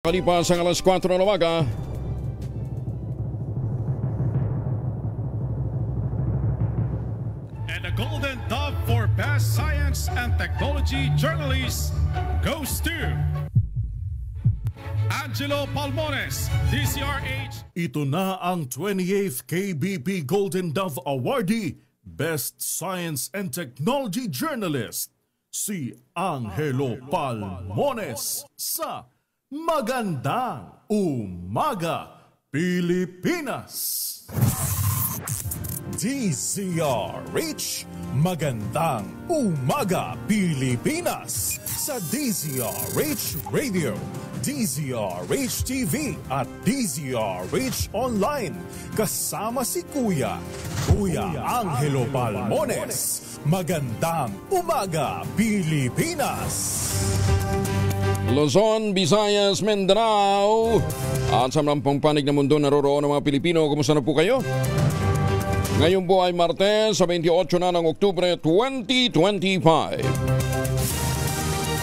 Kalipas ang alas 4 ng umaga. And the Golden Dove for Best Science and Technology Journalist goes to Angelo Palmones, DCRH. Ito na ang 28th KBP Golden Dove Awardee, Best Science and Technology Journalist, si Angelo Palmones sa Magandang Umaga, Pilipinas! DZRH, Magandang Umaga, Pilipinas! Sa DZRH Radio, DZRH TV at DZRH Online. Kasama si Kuya Angelo Palmones. Magandang Umaga, Pilipinas! Luzon, Visayas, Mindanao at sa malampang panig ng mundo naroroon ng mga Pilipino. Kumusta na po kayo? Ngayon po ay Martes sa 28 na ng Oktubre 2025.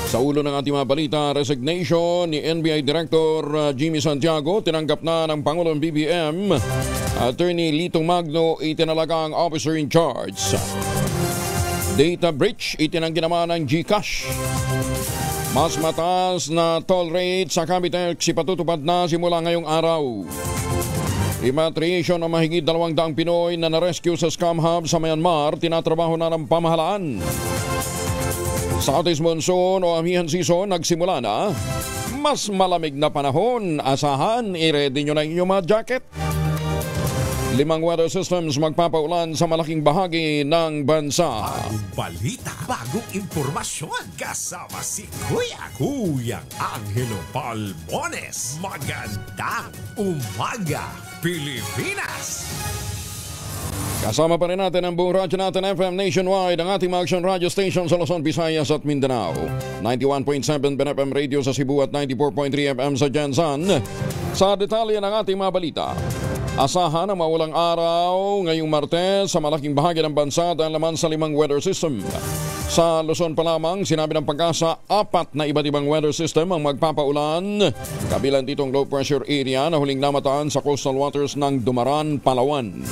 Sa ulo ng ating mga balita, resignation ni NBI Director Jimmy Santiago, tinanggap na ng Pangulong BBM. Attorney Litong Magno itinalaga ang officer in charge. Data breach itinanggi naman ng GCash. Mas mataas na toll rate sa Cavitex ipatutupad na simula ngayong araw. Repatriation ng mahigit 200 Pinoy na na-rescue sa scam hub sa Myanmar, tinatrabaho na ng pamahalaan. Southeast monsoon o amihan season nagsimula na. Mas malamig na panahon, asahan, i-ready nyo na inyong mga jacket. 5 weather systems magpapaulan sa malaking bahagi ng bansa. Bagong balita, bagong impormasyon, kasama si Kuya Angelo Palmones. Magandang Umaga, Pilipinas! Kasama pa rin natin ang buong radyo natin FM nationwide, ang ating mga action radio station sa Luzon, Visayas at Mindanao. 91.7 BNFM Radio sa Cebu at 94.3 FM sa Jensan. Sa detalye ng ating mga balita, asahan ang maulang araw ngayong Martes sa malaking bahagi ng bansa dahil naman sa 5 weather system. Sa Luzon pa lamang, sinabi ng Pag-asa, 4 na iba't ibang weather system ang magpapaulan. Kabilang ditong low pressure area na huling namataan sa coastal waters ng Dumaran, Palawan.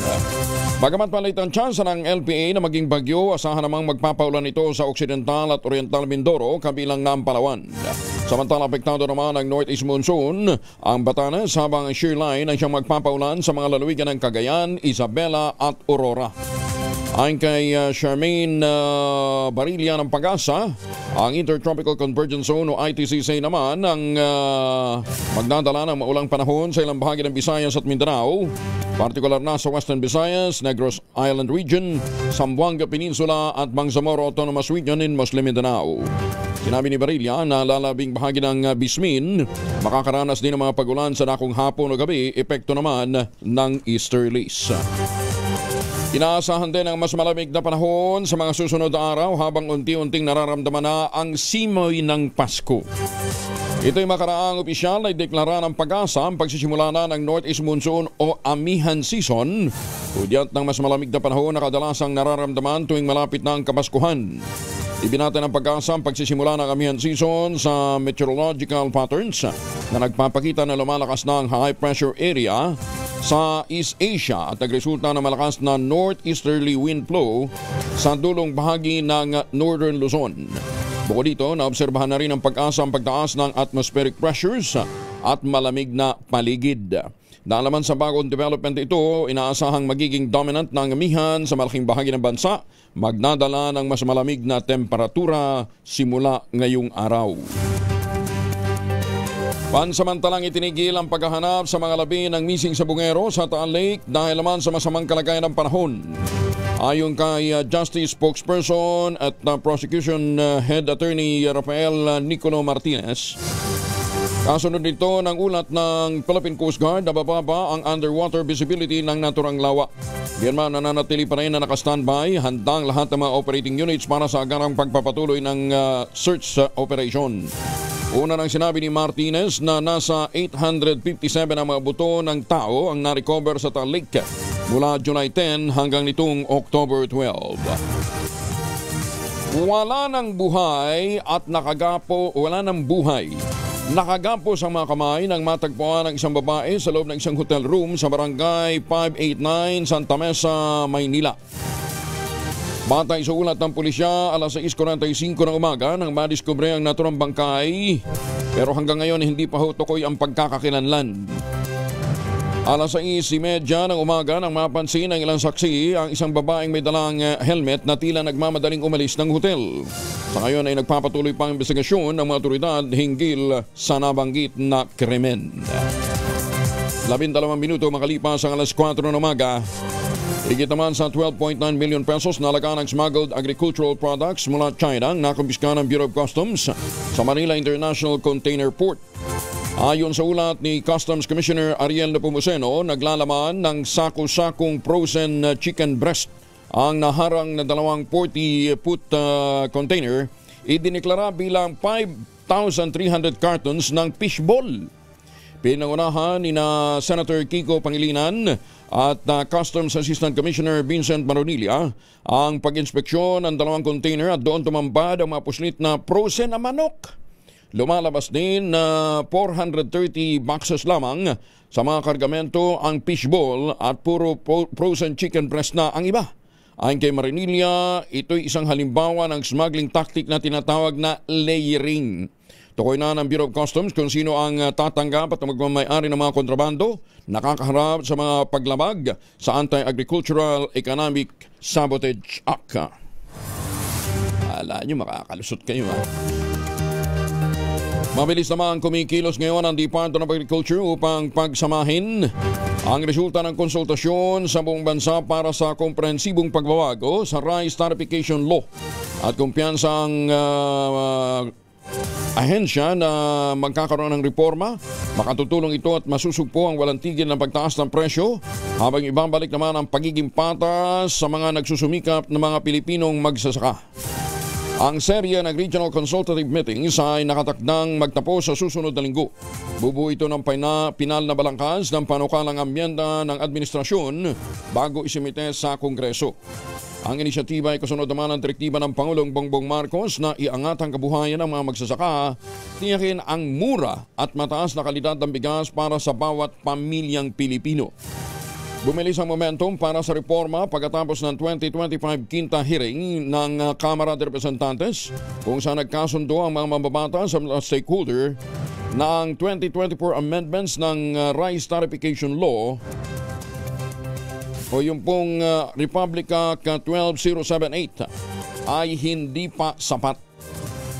Bagamat palit ang tsansa ng LPA na maging bagyo, asahan namang magpapaulan ito sa Occidental at Oriental Mindoro, kabilang ng Palawan. Samantala, apektado naman ang northeast monsoon, ang Batanes, habang shear line ay siyang magpapaulan sa mga lalawigan ng Cagayan, Isabela at Aurora. Ayon kay Charmaine Barilla ng Pag-asa, ang Intertropical Convergence Zone o ITCZ naman ang magdadala ng maulang panahon sa ilang bahagi ng Visayas at Mindanao, partikular na sa Western Visayas, Negros Island Region, Zamboanga Peninsula at Bangsamoro Autonomous Region in Muslim Mindanao. Sinabi ni Barilla na lalabing bahagi ng Bismin, makakaranas din ng mga pagulan sa dakong hapon o gabi, epekto naman ng easterlies. Inaasahan din ang mas malamig na panahon sa mga susunod na araw habang unti-unting nararamdaman na ang simoy ng Pasko. Ito'y makaraang opisyal na ideklara ng Pag-asa ang pagsisimula na ng Northeast Monsoon o Amihan Season. Udyat ng mas malamig na panahon na kadalasang nararamdaman tuwing malapit na ang Kapaskuhan. Ibinata ng Pag-asa ang pagsisimula ng Amihan Season sa meteorological patterns na nagpapakita na lumalakas na ang high pressure area sa East Asia at nagresulta ng malakas na northeasterly wind flow sa dulong bahagi ng Northern Luzon. Bukod dito, naobserbahan na rin ng Pag-asa ang pagtaas ng atmospheric pressures at malamig na paligid. Dahil naman sa bagong development ito, inaasahang magiging dominant ng amihan sa malaking bahagi ng bansa, magdadala ng mas malamig na temperatura simula ngayong araw. Pansamantalang itinigil ang paghahanap sa mga labi ng missing sa Bungero sa Taal Lake dahil naman sa masamang kalagayan ng panahon. Ayon kay Justice Spokesperson at Prosecution Head Attorney Rafael Nicolo Martinez, kasunod nito ng ulat ng Philippine Coast Guard na bababa ang underwater visibility ng naturang lawa. Diyan nananatili pa rin na naka-standby, handang lahat ng mga operating units para sa agarang pagpapatuloy ng search operation. Una nang sinabi ni Martinez na nasa 857 ang mga buto ng tao ang na-recover sa Taal Lake mula July 10 hanggang nitong October 12. Wala ng buhay Nakagapos ang mga kamay nang matagpuan ng isang babae sa loob ng isang hotel room sa barangay 589, Santa Mesa, Maynila. Batay sa ulat ng pulisya, alas 6:45 ng umaga nang madiskubre ang naturang bangkay, pero hanggang ngayon hindi pa tukoy ang pagkakakilanlan. Alas 6:30 ng umaga nang mapansin ng ilang saksi ang isang babaeng may dalang helmet na tila nagmamadaling umalis ng hotel. Sa ngayon ay nagpapatuloy pa ang investigasyon ng mga otoridad hinggil sa nabanggit na krimen. 12 minuto makalipas ang alas 4 ng umaga, higit naman sa 12.9 million pesos na halaga ng smuggled agricultural products mula China ang nakumpiska ng Bureau of Customs sa Manila International Container Port. Ayon sa ulat ni Customs Commissioner Ariel Nepomuceno, naglalaman ng sako-sakong frozen chicken breast ang naharang na 40-foot container. Idineklara bilang 5,300 cartons ng fishball. Pinangunahan ni na Senator Kiko Pangilinan at Customs Assistant Commissioner Vincent Maronilla ang pag-inspeksyon ng 2 container at doon tumambad ang mga puslit na frozen na manok. Lumalabas din na 430 boxes lamang sa mga kargamento ang fishball at puro frozen chicken breast na ang iba. Ayon kay Maronilla, ito'y isang halimbawa ng smuggling tactic na tinatawag na layering. Tukoy na ng Bureau of Customs kung sino ang tatanggap at magmamayari ng mga kontrabando, nakakaharap sa mga paglabag sa Anti-Agricultural Economic Sabotage Act. Ala nyo, makakalusot kayo ha. Mabilis naman kumikilos ngayon ang Department of Agriculture upang pagsamahin ang resulta ng konsultasyon sa buong bansa para sa komprehensibong pagbabago sa Rice Tariffication Law at kumpiyansang ahensya na magkakaroon ng reforma. Makatutulong ito at masusugpo ang walang tigil ng pagtaas ng presyo habang ibabalik naman ang pagiging patas sa mga nagsusumikap ng mga Pilipinong magsasaka. Ang serye ng Regional Consultative Meetings ay nakatakdang magtapos sa susunod na linggo. Bubuo ito ng pinal na balangkas ng panukalang amyenda ng administrasyon bago isimite sa Kongreso. Ang inisyatiba ay kasunod naman ng direktiba ng Pangulong Bongbong Marcos na iangat ang kabuhayan ng mga magsasaka, tiyakin ang mura at mataas na kalidad ng bigas para sa bawat pamilyang Pilipino. Bumilis ang momentum para sa reforma pagkatapos ng 2025 quinta hearing ng Kamara de Representantes kung saan nagkasundo ang mga mambabatas sa stakeholder na ang 2024 amendments ng Rice Tariffication Law o yung pong Republica 12078 ay hindi pa sapat.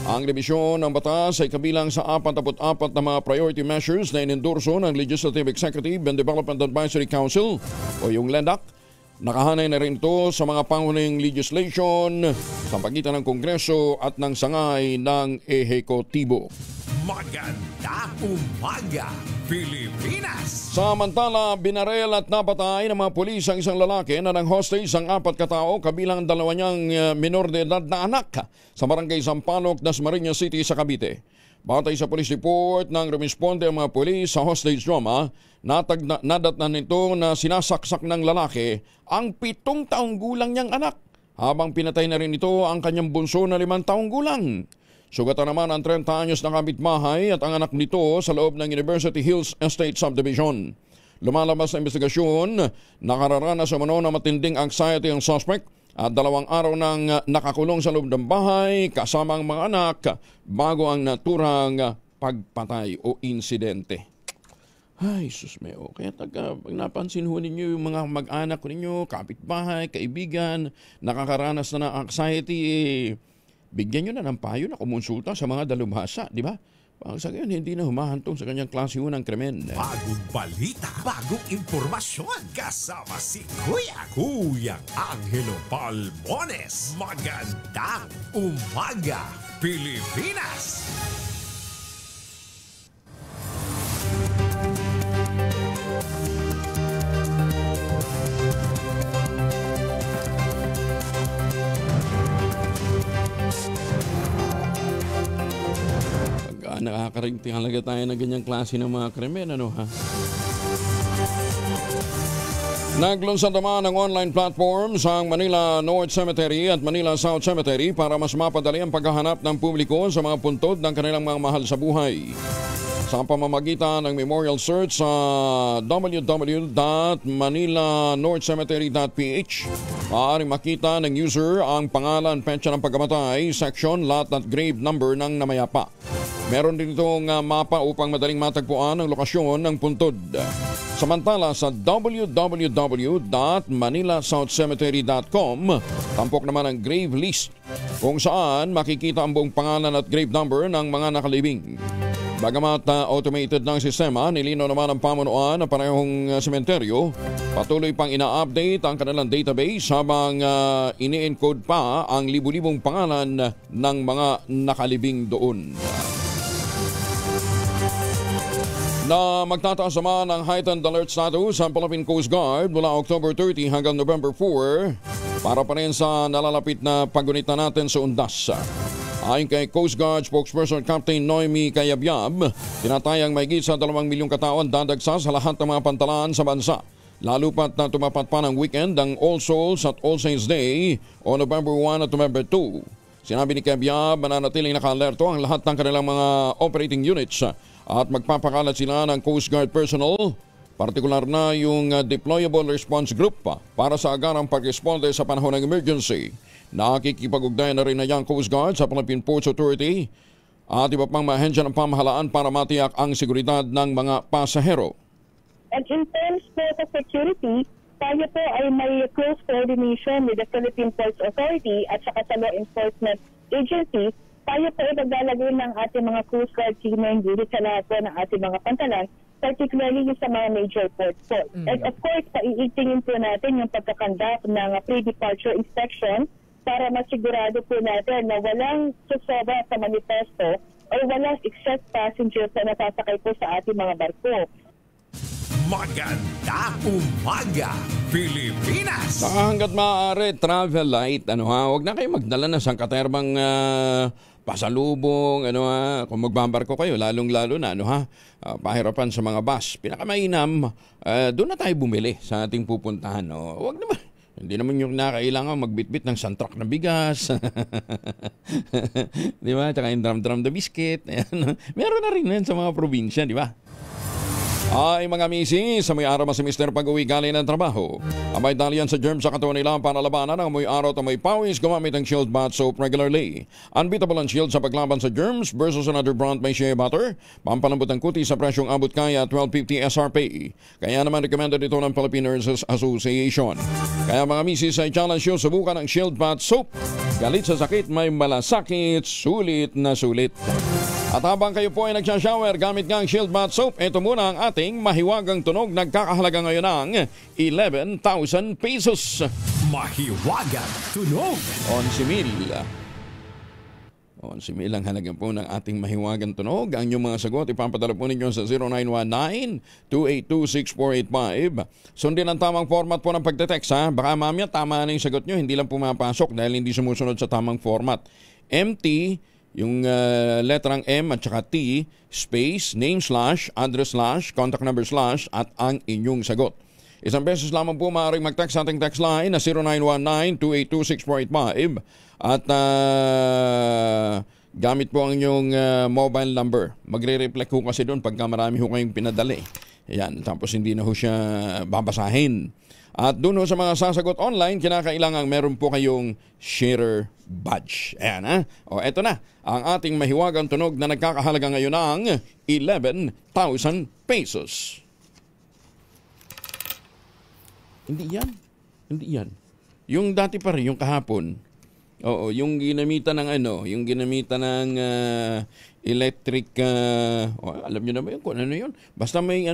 Ang revisyon ng batas ay kabilang sa 44 na mga priority measures na inendorso ng Legislative Executive and Development Advisory Council o yung LEDAC. Nakahanay na rin ito sa mga pangunahing legislation sa pagitan ng Kongreso at ng sangay ng Ehekutibo. Magandang umaga, Pilipinas! Samantala, binarel at napatay ng mga pulis ang isang lalaki na nang hostage ang 4 katao kabilang 2 niyang minor de edad na anak sa barangay Sampaloc, Dasmariñas City sa Cavite. Batay sa police report nang rumisponde ang mga pulis sa hostage drama, nadatnan nito na sinasaksak ng lalaki ang 7 taong gulang niyang anak habang pinatay na rin ito ang kanyang bunso na 5 taong gulang. Sugatan naman ang 30 anyos na kapitbahay at ang anak nito sa loob ng University Hills Estate Subdivision. Lumalabas sa investigasyon, nakararanas umano na matinding anxiety ang suspect at 2 araw nang nakakulong sa loob ng bahay kasama ang mga anak bago ang naturang pagpatay o insidente. Ay, sus meo. Kaya pag napansin ho ninyo yung mga mag-anak ninyo, kapitbahay, kaibigan, nakakaranas na ng anxiety, bigyan nyo na ng payo na kumonsulta sa mga dalubhasa, di ba? Sa gayon, hindi na humahantong sa kanyang klase ng krimen. Bagong balita, bagong impormasyon. Kasama si Kuyang Angelo Palmones. Magandang umaga, Pilipinas! Nakakaringting halaga tayo ng ganyang klase ng mga krimen, ano ha? Naglunsad naman ng online platforms ang Manila North Cemetery at Manila South Cemetery para mas mapadali ang paghahanap ng publiko sa mga puntod ng kanilang mga mahal sa buhay. sa pamamagitan ng memorial search sa www.manilanorthcemetery.ph. Maaaring makita ng user ang pangalan, petsa ng pagkamatay, section, lot at grave number ng namayapa. Meron din itong mapa upang madaling matagpuan ang lokasyon ng puntod. Samantala sa www.manilasouthcemetery.com, tampok naman ang grave list kung saan makikita ang buong pangalan at grave number ng mga nakalibing. Bagamat automated ng sistema, nilinaw naman ang pamunuan ng parehong sementeryo. Patuloy pang ina-update ang kanilang database habang ini-encode pa ang libu-libong pangalan ng mga nakalibing doon. Na magtataas naman ang heightened alert status ang Philippine Coast Guard mula October 30 hanggang November 4 para pa rin sa nalalapit na paggunita natin sa undas. Ayon kay Coast Guard spokesperson Captain Noemi Cayabyab, tinatayang mahigit sa 2 milyong katawan dadagsa sa lahat ng mga pantalan sa bansa. Lalo pat na tumapat pa ng weekend ang All Souls at All Saints Day o November 1 at November 2. Sinabi ni Cayabyab, mananatiling naka-alerto ang lahat ng kanilang mga operating units at magpapakalat sila ng Coast Guard personnel, partikular na yung Deployable Response Group para sa agarang pag-responde sa panahon ng emergency. Nakikipag-ugnayan na rin na yung Coast Guard sa Philippine Ports Authority at iba pang mahensya ng pamahalaan para matiyak ang seguridad ng mga pasahero. And in terms po sa security, tayo po ay may close coordination with the Philippine Ports Authority at saka sa law enforcement agencies. Tayo po ay maglalagay ng ating mga Coast Guard team dito sa lahat po ng ating mga pantalan, particularly sa mga major ports po. And of course, paiitingin po natin yung pagkakandak ng pre-departure inspection para masigurado po natin na walang susoba sa manifesto o walang excess passengers na nasasakay po sa ating mga barko. Magandang umaga, Pilipinas! Hanggat maaari, travel light. Huwag na kayo magdala na sangkaterbang pasalubong. Kung magbabarko kayo, lalong-lalo na, pahirapan sa mga bus. Pinakamainam, doon na tayo bumili sa ating pupuntahan. Huwag naman. Hindi naman yung nakailangan magbitbit ng santrak na bigas. Di ba? Tsaka yung drum-drum na biscuit. Meron na rin yan sa mga probinsya, di ba? Ay mga misi, sa may araw si Mr. pag-uwi galing ng trabaho. Amay dalian sa germs sa katawan nila para labanan ang amoy araw at amoy pawis gumamit ng Shield Bath Soap regularly. Unbeatable ang Shield sa paglaban sa germs versus another brand may shea butter. Pampalambot ang kuti sa presyong abot kaya 12.50 SRP. Kaya naman recommended ito ng Philippine Nurses Association. Kaya mga misi, sa challenge nyo, subukan ang Shield Bath Soap. Galit sa sakit, may malasakit, sulit na sulit. At habang kayo po ay nagsashower gamit ng Shield Bath Soap, ito muna ang ating mahiwagang tunog, nagkakahalaga ngayon ng 11,000 pesos. Mahiwagang tunog! 11,000 ang halaga po ng ating mahiwagang tunog. Ang inyong mga sagot, ipapadala po ninyo sa 0919-282-6485. Sundin ang tamang format po ng pagte-text, ha? Baka mamaya tama na yung sagot nyo, hindi lang pumapasok dahil hindi sumusunod sa tamang format. MT, yung letrang M at saka T, space, name slash, address slash, contact number slash, at ang inyong sagot. Isang beses lamang po maaaring mag-text sa ating text line na 0919-282-6485 at gamit po ang inyong mobile number. Magre-reflect ho kasi doon pagka marami ho kayong pinadali. Ayan, tapos hindi na ho siya babasahin. At doon sa mga sasagot online, kinakailangan meron po kayong sharer badge. Ayan, ha? O, eto na. Ang ating mahiwagang tunog na nagkakahalaga ngayon ng 11,000 pesos. Hindi yan. Yung dati pa rin, yung kahapon. Oo, yung ginamitan ng electric, alam nyo naman yun kung ano yun. Basta may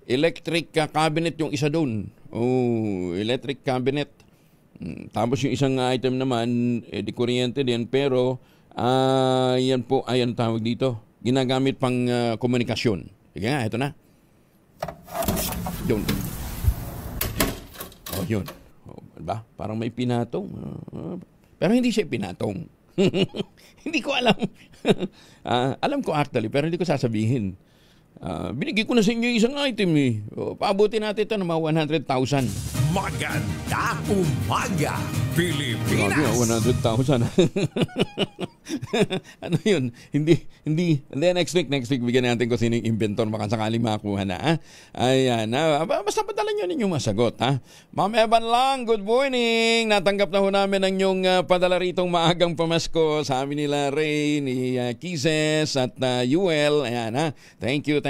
electric cabinet yung isa doon. Oh, electric cabinet. Tapos yung isang item naman, di kuryente din, pero yan po, ayan tawag dito. Ginagamit pang komunikasyon. Sige nga, ito na. Yun. Oh, yun. Oh, diba? Parang may pinatong. Pero hindi siya pinatong. Hindi ko alam. Alam ko actually, pero hindi ko sasabihin. Binigay ko na sa inyo isang item eh. Paabutin natin ito ng mga 100,000. Magandang umaga, Pilipinas! 100,000. Ano yun? Hindi. Next week bigyan natin kung sino yung inventor, baka sakaling makuha na. Ha? Ayan. Basta padala nyo ninyong masagot. Ha? Ma'am Evan lang, good morning. Natanggap na ho namin ang inyong padala ritong maagang pamasko sa amin nila Ray, ni Kises at Yuel. Ayan. Ha? Thank you.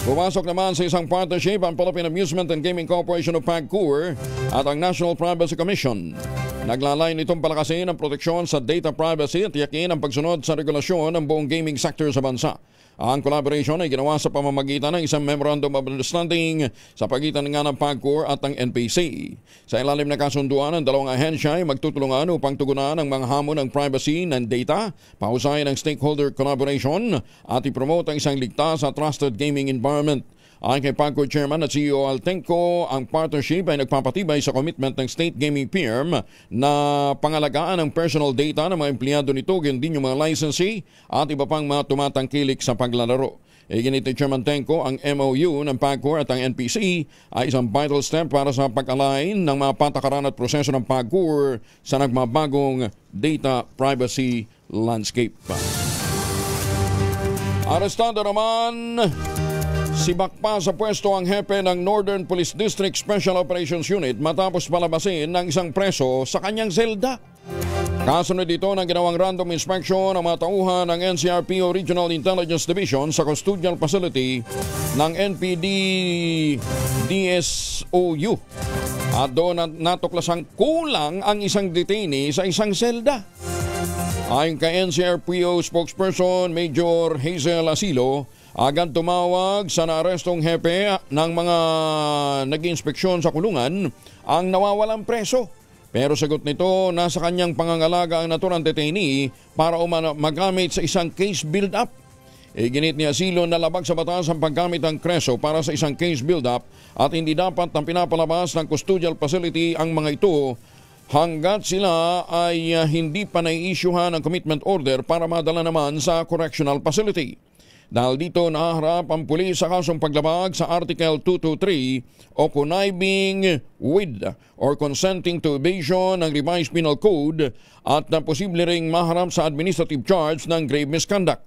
Pumasok naman sa isang partnership ang Philippine Amusement and Gaming Corporation of PAGCOR at ang National Privacy Commission. Naglalayon itong palakasin ang proteksyon sa data privacy at tiyakin ang pagsunod sa regulasyon ng buong gaming sector sa bansa. Ang collaboration ay ginawa sa pamamagitan ng isang Memorandum of Understanding sa pagitan nga ng PAGCOR at ng NPC. Sa ilalim na kasunduan, ang dalawang ahensya ay magtutulungan upang tugunan ang mga hamon ng privacy ng data, pahusayin ang stakeholder collaboration at ipromote ang isang ligtas at trusted gaming environment. Ayon kay PAGCOR Chairman at CEO Altenco, ang partnership ay nagpapatibay sa commitment ng state gaming firm na pangalagaan ang personal data ng mga empleyado nito, din yung mga licensee at iba pang mga tumatangkilik sa paglalaro. Iginit ni Chairman Tenco, ang MOU ng PAGCOR at ang NPC ay isang vital step para sa pag-align ng mga patakaran at proseso ng PAGCOR sa nagmabagong data privacy landscape. Arestado naman sibak pa sa pwesto ang hepe ng Northern Police District Special Operations Unit matapos palabasin ng isang preso sa kanyang selda. Kasunod dito ng ginawang random inspection ng mga tauhan ng NCRPO Regional Intelligence Division sa custodial facility ng NPD DSOU. At doon natuklasang kulang ang isang detainee sa isang selda. Ayon kay NCRPO spokesperson Major Hazel Asilo, agad tumawag sa naarestong hepe ng mga nag-inspeksyon sa kulungan ang nawawalang preso. Pero sagot nito, nasa kanyang pangangalaga ang naturang detainee para magamit sa isang case build-up. Iginit ni Asilo na labag sa batas ang paggamit ng preso para sa isang case build-up at hindi dapat ang pinapalabas ng custodial facility ang mga ito hanggat sila ay hindi pa nai-issuehan ng commitment order para madala naman sa correctional facility. Dahil dito naharap ang pulis sa kasong paglabag sa Article 223 o conniving with or consenting to evasion ng Revised Penal Code at na posible ring maharap sa administrative charge ng grave misconduct.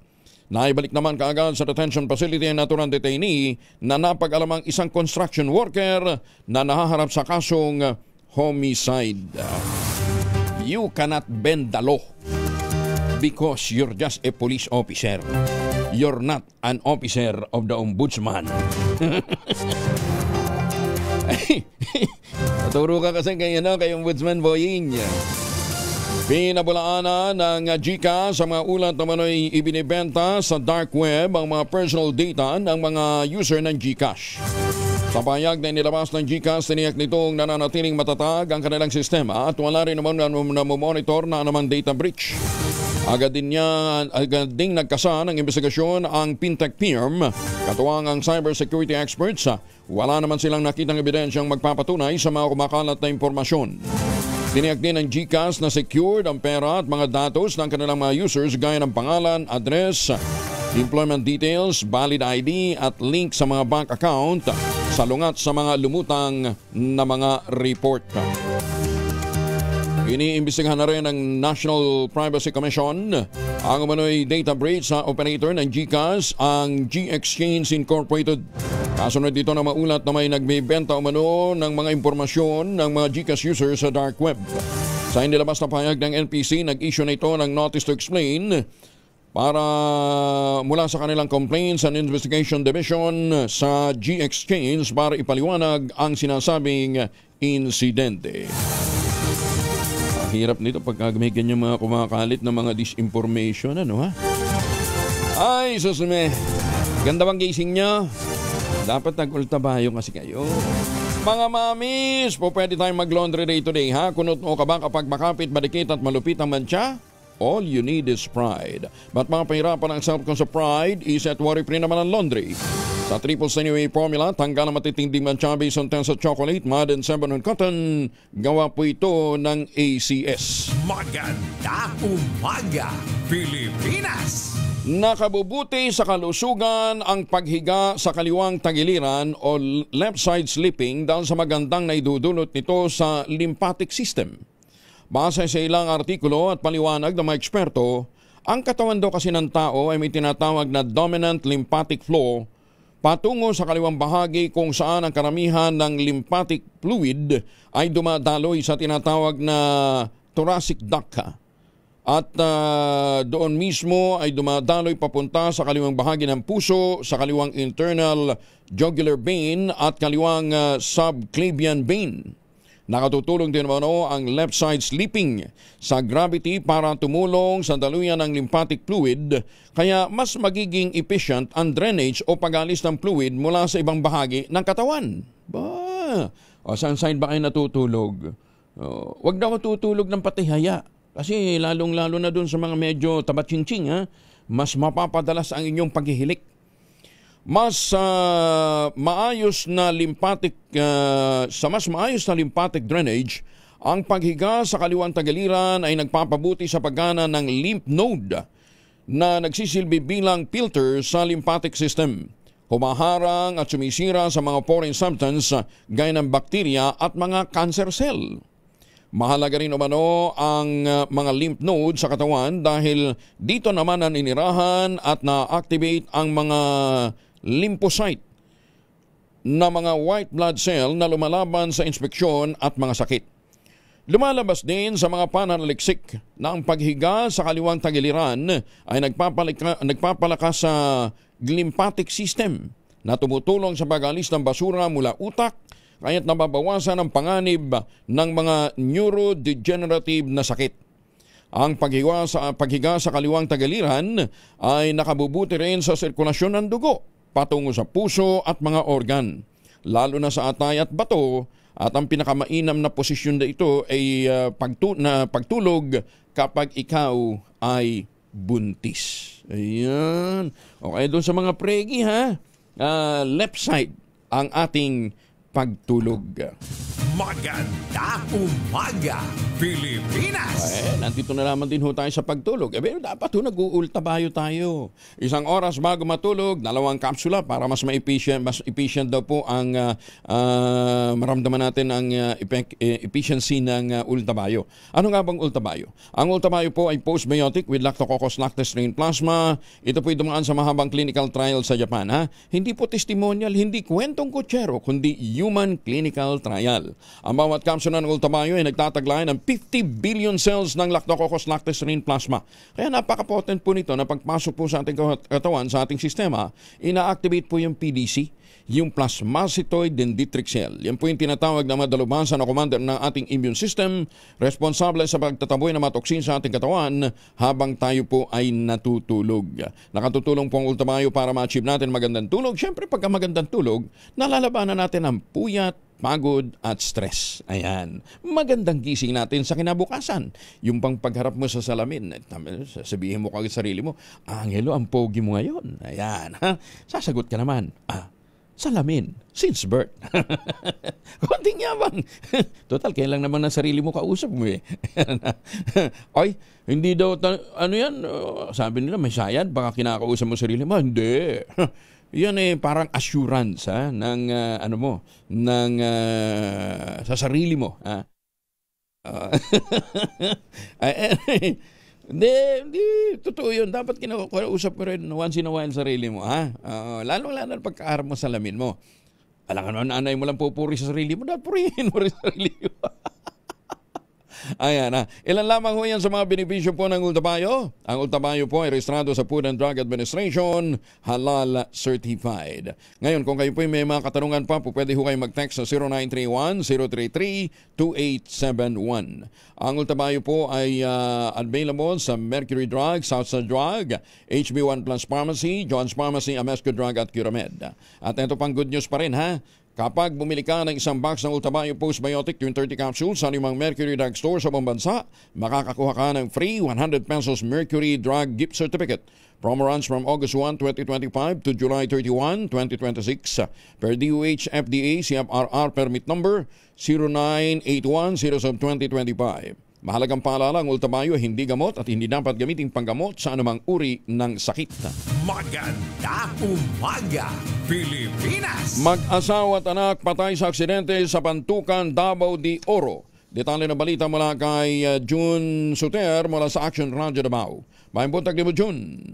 Naibalik naman kaagad sa detention facility ang naturang detainee na napag-alamang isang construction worker na nahaharap sa kasong homicide. You cannot bend the law because you're just a police officer. You're not an officer of the ombudsman. Naturo ka kasi kay ombudsman Boying. Pinabulaanan ng GCash sa mga ulat na manoy ibinibenta sa dark web ang mga personal data ng mga user ng GCash. Sa pahayag na inilabas ng GCash, tiniyak nitong nananatiling matatag ang kanilang sistema at wala rin naman na monitor na anumang data breach. Agad ding nagkasa ng investigasyon ang fintech firm, katuwang ang cybersecurity experts. Wala naman silang nakitang ebidensyang magpapatunay sa mga kumakalat na impormasyon. Tiniyak din ng GCash na secured ang pera at mga datos ng kanilang mga users gaya ng pangalan, address, employment details, valid ID at link sa mga bank account salungat sa mga lumutang na mga report. Iniimbestigahan na rin ng National Privacy Commission ang umano'y data breach sa operator ng GCash, ang G-Exchange Incorporated. Kasunod dito na maulat na may nagbibenta umano ng mga impormasyon ng mga GCash users sa dark web. Sa inilabas na pahayag ng NPC, nag-issue na ito ng notice to explain para mula sa kanilang Complaints and Investigation Division sa G-Exchange para ipaliwanag ang sinasabing insidente. Hirap nito pag may ganyan mga kumakalit na mga disinformation, ano ha? Ay, susume. Ganda bang gising nyo? Dapat nag-ultabayo kasi kayo. Mga mamis, po pwede tayong mag-laundry day today ha? Kunot mo ka ba kapag makapit, madikit at malupit ang mantsa? All you need is pride. Ba't mapahirapan ang self-con sa pride? Is at worry-free naman ang laundry. Sa triple CNUA formula, tanggal ang matitinding manchabi sa Tensa Chocolate, Madden 7 on Cotton. Gawa po ito ng ACS. Maganda umaga, Pilipinas! Nakabubuti sa kalusugan ang paghiga sa kaliwang tagiliran o left side sleeping dahil sa magandang naidudulot nito sa lymphatic system. Base sa ilang artikulo at paliwanag ng mga eksperto, ang katawan daw kasi ng tao ay may tinatawag na dominant lymphatic flow patungo sa kaliwang bahagi kung saan ang karamihan ng lymphatic fluid ay dumadaloy sa tinatawag na thoracic duct. At doon mismo ay dumadaloy papunta sa kaliwang bahagi ng puso, sa kaliwang internal jugular vein at kaliwang subclavian vein. Nakatutulong din naman ang left side sleeping sa gravity para tumulong sa daluyan ng lymphatic fluid, kaya mas magiging efficient ang drainage o pag-alis ng fluid mula sa ibang bahagi ng katawan. O saan side ba kayo natutulog? Huwag daw tutulog ng patihaya kasi lalong-lalo na dun sa mga medyo tabat-chinching, mas mapapadalas ang inyong paghihilik. Mas maayos na lymphatic drainage, ang paghiga sa kaliwang tagiliran ay nagpapabuti sa paggana ng lymph node na nagsisilbi bilang filter sa lymphatic system. Humaharang at sumisira sa mga foreign substance gaya ng bakterya at mga cancer cell. Mahalaga rin umano ang mga lymph nodes sa katawan dahil dito naman naninirahan at na-activate ang mga lymphocyte na mga white blood cell na lumalaban sa inspeksyon at mga sakit. Lumalabas din sa mga pananaliksik na ang paghiga sa kaliwang tagiliran ay nagpapalakas sa lymphatic system na tumutulong sa pag-alis ng basura mula utak, kaya't nababawasan ang panganib ng mga neurodegenerative na sakit. Ang paghiga sa kaliwang tagiliran ay nakabubuti rin sa sirkulasyon ng dugo patungo sa puso at mga organ, lalo na sa atay at bato, at ang pinakamainam na posisyon na ito ay pagtulog kapag ikaw ay buntis. Ayan. Okay, doon sa mga pregi left side ang ating pagtulog. Maganda umaga, Pilipinas! Nandito na naman din ho tayo sa pagtulog. Dapat nag-uultabayo tayo. Isang oras bago matulog, 2 kapsula para mas efficient daw po ang maramdaman natin ang efficiency ng ultabayo. Ano nga bang ultabayo? Ang ultabayo po ay postbiotic with Lactococcus lactis-strain plasma. Ito po ay dumaan sa mahabang clinical trial sa Japan. Hindi po testimonial, hindi kwentong kutsero, kundi human clinical trial. Ang bawat kapsula ng ultabayo ay nagtataglay ng 50 billion cells ng Lactococcus lactis-strain plasma. Kaya napaka-potent po nito na pagpasok po sa ating katawan, sa ating sistema, ina-activate po yung PDC, yung plasmacytoid dendritic cell. Yan po yung tinatawag na madalubasan na commander ng ating immune system, responsable sa pagtataboy ng mga toksin sa ating katawan habang tayo po ay natutulog. Nakatutulong po ang ultabayo para ma-achieve natin magandang tulog. Siyempre, pagka magandang tulog, nalalabanan natin ang puyat, pagod at stress. Ayan. Magandang gising natin sa kinabukasan. Yung pang pagharap mo sa salamin, sabihin mo kagad sarili mo, Angelo, ang pogi mo ngayon. Ayan. Sasagot ka naman, salamin, since birth. Konting yabang. Total, kailan naman ng sarili mo kausap mo Ay, hindi daw, sabi nila, may sayad, baka kinakausap mo sarili mo. Hindi. Yan parang assurance ng sa sarili mo. Hindi, totoo yun. Dapat kinakausap mo rin once in a while sarili mo. Lalo-lalo pagkaharap mo sa salamin mo. Alam ka naman, nanay mo lang pupuri sa sarili mo, dapat purihin mo rin sa sarili mo. Ayan Ilan lamang ho yan sa mga benepisyo po ng ultabayo. Ang ultabayo po ay rehistrado sa Food and Drug Administration, halal certified. Ngayon, kung kayo po may mga katanungan pa, pwede ho kayo mag-text sa 0931-033-2871. Ang ultabayo po ay available sa Mercury Drug, Southside Drug, HB1 Plus Pharmacy, John's Pharmacy, Amesco Drug at Curamed. At ito pang good news pa rin Kapag bumili ka ng isang box ng Ultabio Postbiotic yung 30 capsules sa anumang Mercury Drug Store sa buong bansa, makakakuha ka ng free 100 pesos Mercury Drug Gift Certificate. Promo runs from August 1, 2025 to July 31, 2026 per DOH FDA CFRR permit number 0981-07-2025. Mahalagang paalala, ang Ultabio hindi gamot at hindi dapat gamitin panggamot sa anumang uri ng sakit. Maganda umaga, Pilipinas! Mag-asawa at anak patay sa aksidente sa Pantukan, Davao de Oro. Detalye na balita mula kay June Suter mula sa Action Radio Davao. Mayang buntag ni mo, June.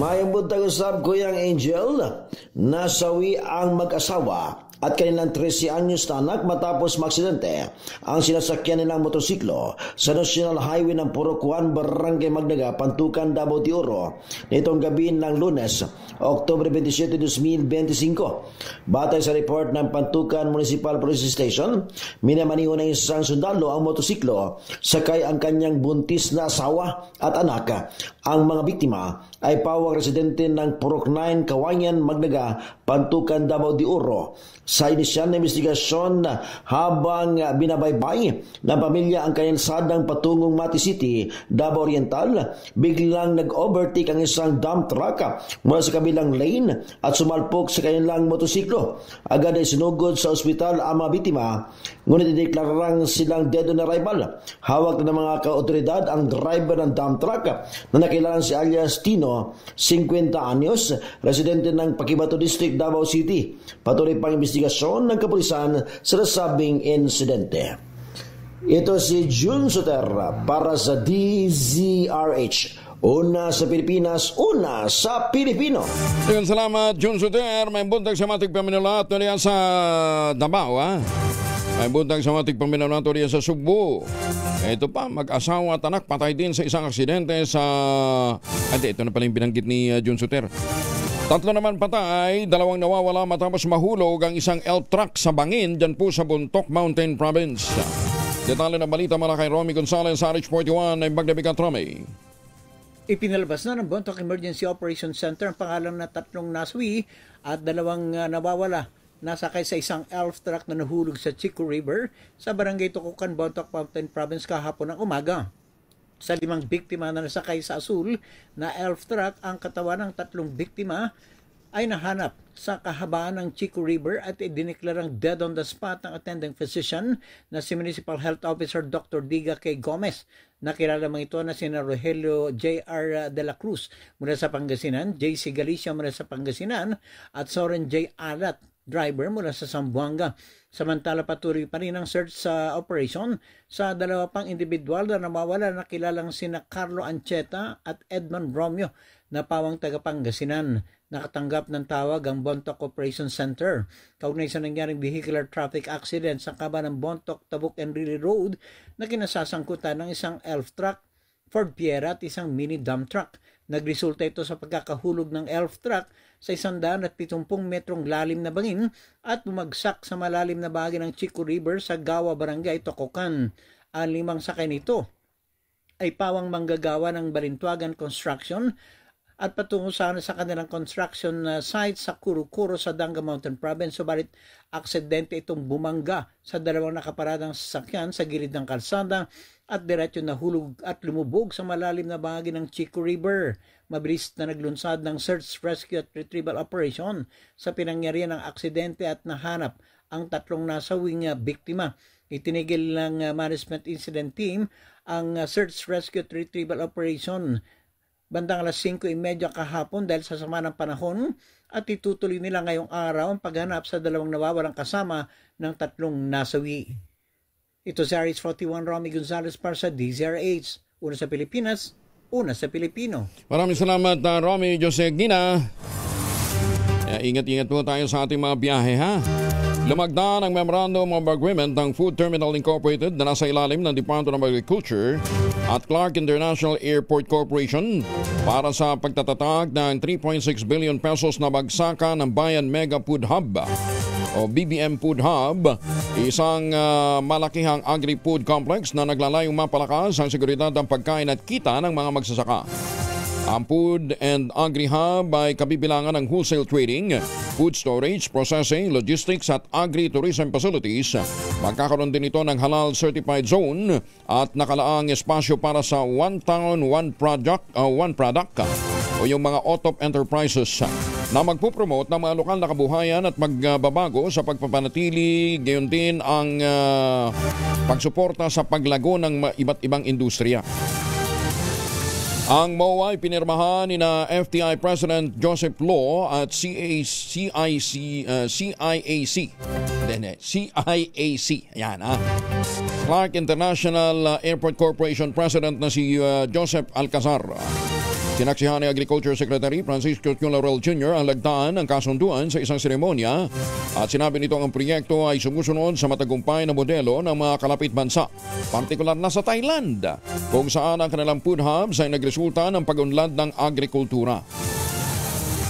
Mayang buntag usab, Kuyang Angel. Nasawi ang mag-asawa at kanilang 13 anyos na anak matapos maaksidente ang sinasakyan nilang motorsiklo sa National Highway ng Purokuan, Barangay Magnaga, Pantukan, Davao de Oro nitong gabi ng Lunes, Oktubre 27, 2025. Batay sa report ng Pantukan Municipal Police Station, minamaniho ng isang sundalo ang motorsiklo sakay ang kanyang buntis na asawa at anak. Ang mga biktima ay pawang residente ng Purok 9, Kawayan, Magnaga, Pantukan, Davao de Oro. Sa inisyal na investigasyon, habang binabaybay ng pamilya ang kanyansadang patungong Mati City, Davao Oriental, biglang nag-overtake ang isang dump truck mula sa kabilang lane at sumalpok sa kanilang motosiklo. Agad ay sinugod sa ospital ang mga biktima, ngunit ideklarang silang dead on arrival. Hawak na ng mga kaotoridad ang driver ng dump truck na nakilalang si alias Tino, 50 anyos, residente ng Paquibato District, Davao City. Patuloy pang investigasyon ng kapulisan sa nasabing insidente. Ito si June Suter para sa DZRH. Una sa Pilipinas, una sa Pilipino. Ayun, salamat June Suter. May buntag sa matig paminalat tulian sa Davao, ha? May buntag sa matig paminalat tulian sa Subo. Ito pa, mag-asawa at anak patay din sa isang aksidente sa... ito na pala yung binanggit ni June Suter. 3 naman patay, 2 nawawala matapos mahulog ang isang elf truck sa bangin dyan po sa Bontoc Mountain Province. Detalye na balita mula kay Romy Gonzalez sa RH41 ay Magdabigat Romy. Ipinalabas na ng Bontoc Emergency Operations Center ang pangalan na 3 naswi at 2 nawawala. Nasakay sa isang elf truck na nahulog sa Chico River sa Barangay Tukukan, Bontoc Mountain Province kahapon ng umaga. Sa 5 biktima na nasakay sa asul na elf truck, ang katawan ng 3 biktima ay nahanap sa kahabaan ng Chico River at idineklarang dead on the spot ng attending physician na si Municipal Health Officer Dr. Diga K. Gomez. Nakilala mang ito na si Rogelio J.R. de la Cruz mula sa Pangasinan, J.C. Galicia mula sa Pangasinan at Soren J. Alat, driver mula sa Zamboanga. Samantala patuloy pa rin ang search sa operation sa 2 pang individual na nawawala na kilalang sina Carlo Ancheta at Edmond Romeo na pawang taga Pangasinan. Nakatanggap ng tawag ang Bontoc Operations Center kaugnay sa nangyaring vehicular traffic accident sa kaba ng Bontoc, Tabuk and Rili Road na kinasasangkutan ng isang elf truck, Ford Fiera at isang mini dump truck. Nagresulta ito sa pagkakahulog ng elf truck sa 170 metrong lalim na bangin at bumagsak sa malalim na bahagi ng Chico River sa Gawa Barangay, Tococan. Ang 5 sakay nito ay pawang manggagawa ng Balintwagan Construction at patungo sana sa kanilang construction site sa Kurukuro sa Danga Mountain Province. Subalit aksidente itong bumangga sa 2 nakaparadang sasakyan sa gilid ng kalsada at diretso na hulog at lumubog sa malalim na bahagi ng Chico River. Mabilis na naglunsad ng search, rescue at retrieval operation sa pinangyarihan ng aksidente at nahanap ang 3 nasawing biktima. Itinigil ng Management Incident Team ang search, rescue at retrieval operation bandang alas 5:30 kahapon dahil sa sama ng panahon at itutuloy nila ngayong araw ang paghanap sa 2 nawawalang kasama ng 3 nasawi. Ito si RH41 Romy Gonzalez para sa DZRH. Una sa Pilipinas, una sa Pilipino. Maraming salamat Romy Jose Gina. Ingat-ingat po tayo sa ating mga biyahe, ha? Lumagda ng Memorandum of Agreement ng Food Terminal Incorporated na nasa ilalim ng Department of Agriculture at Clark International Airport Corporation para sa pagtatatag ng 3.6 billion pesos na bagsakan ng Bayan Mega Food Hub o BBM Food Hub, isang malakihang agri-food complex na naglalayong mapalakas ang seguridad ng pagkain at kita ng mga magsasaka. Ang Food and Agri-Hub ay kabibilangan ng wholesale trading, food storage, processing, logistics at agri-tourism facilities. Magkakaroon din ito ng halal certified zone at nakalaang espasyo para sa one town, one product o yung mga OTOP enterprises na magpupromote ng mga lokal na kabuhayan at magbabago sa pagpapanatili, gayon din ang pagsuporta sa paglago ng iba't ibang industriya. Ang MOA ay pinirmahan ni na FTI President Joseph Law at CIAC. Yan, ha? Clark International Airport Corporation President na si Joseph Alcazar. Sinaksihan ni Agriculture Secretary Francisco Laurel Jr. ang lagdaan ng kasunduan sa isang seremonya at sinabi nito ang proyekto ay sumusunod sa matagumpay na modelo ng mga kalapit bansa, partikular na sa Thailand, kung saan ang kanilang food hubs ay nagresulta ng pag-unlad ng agrikultura.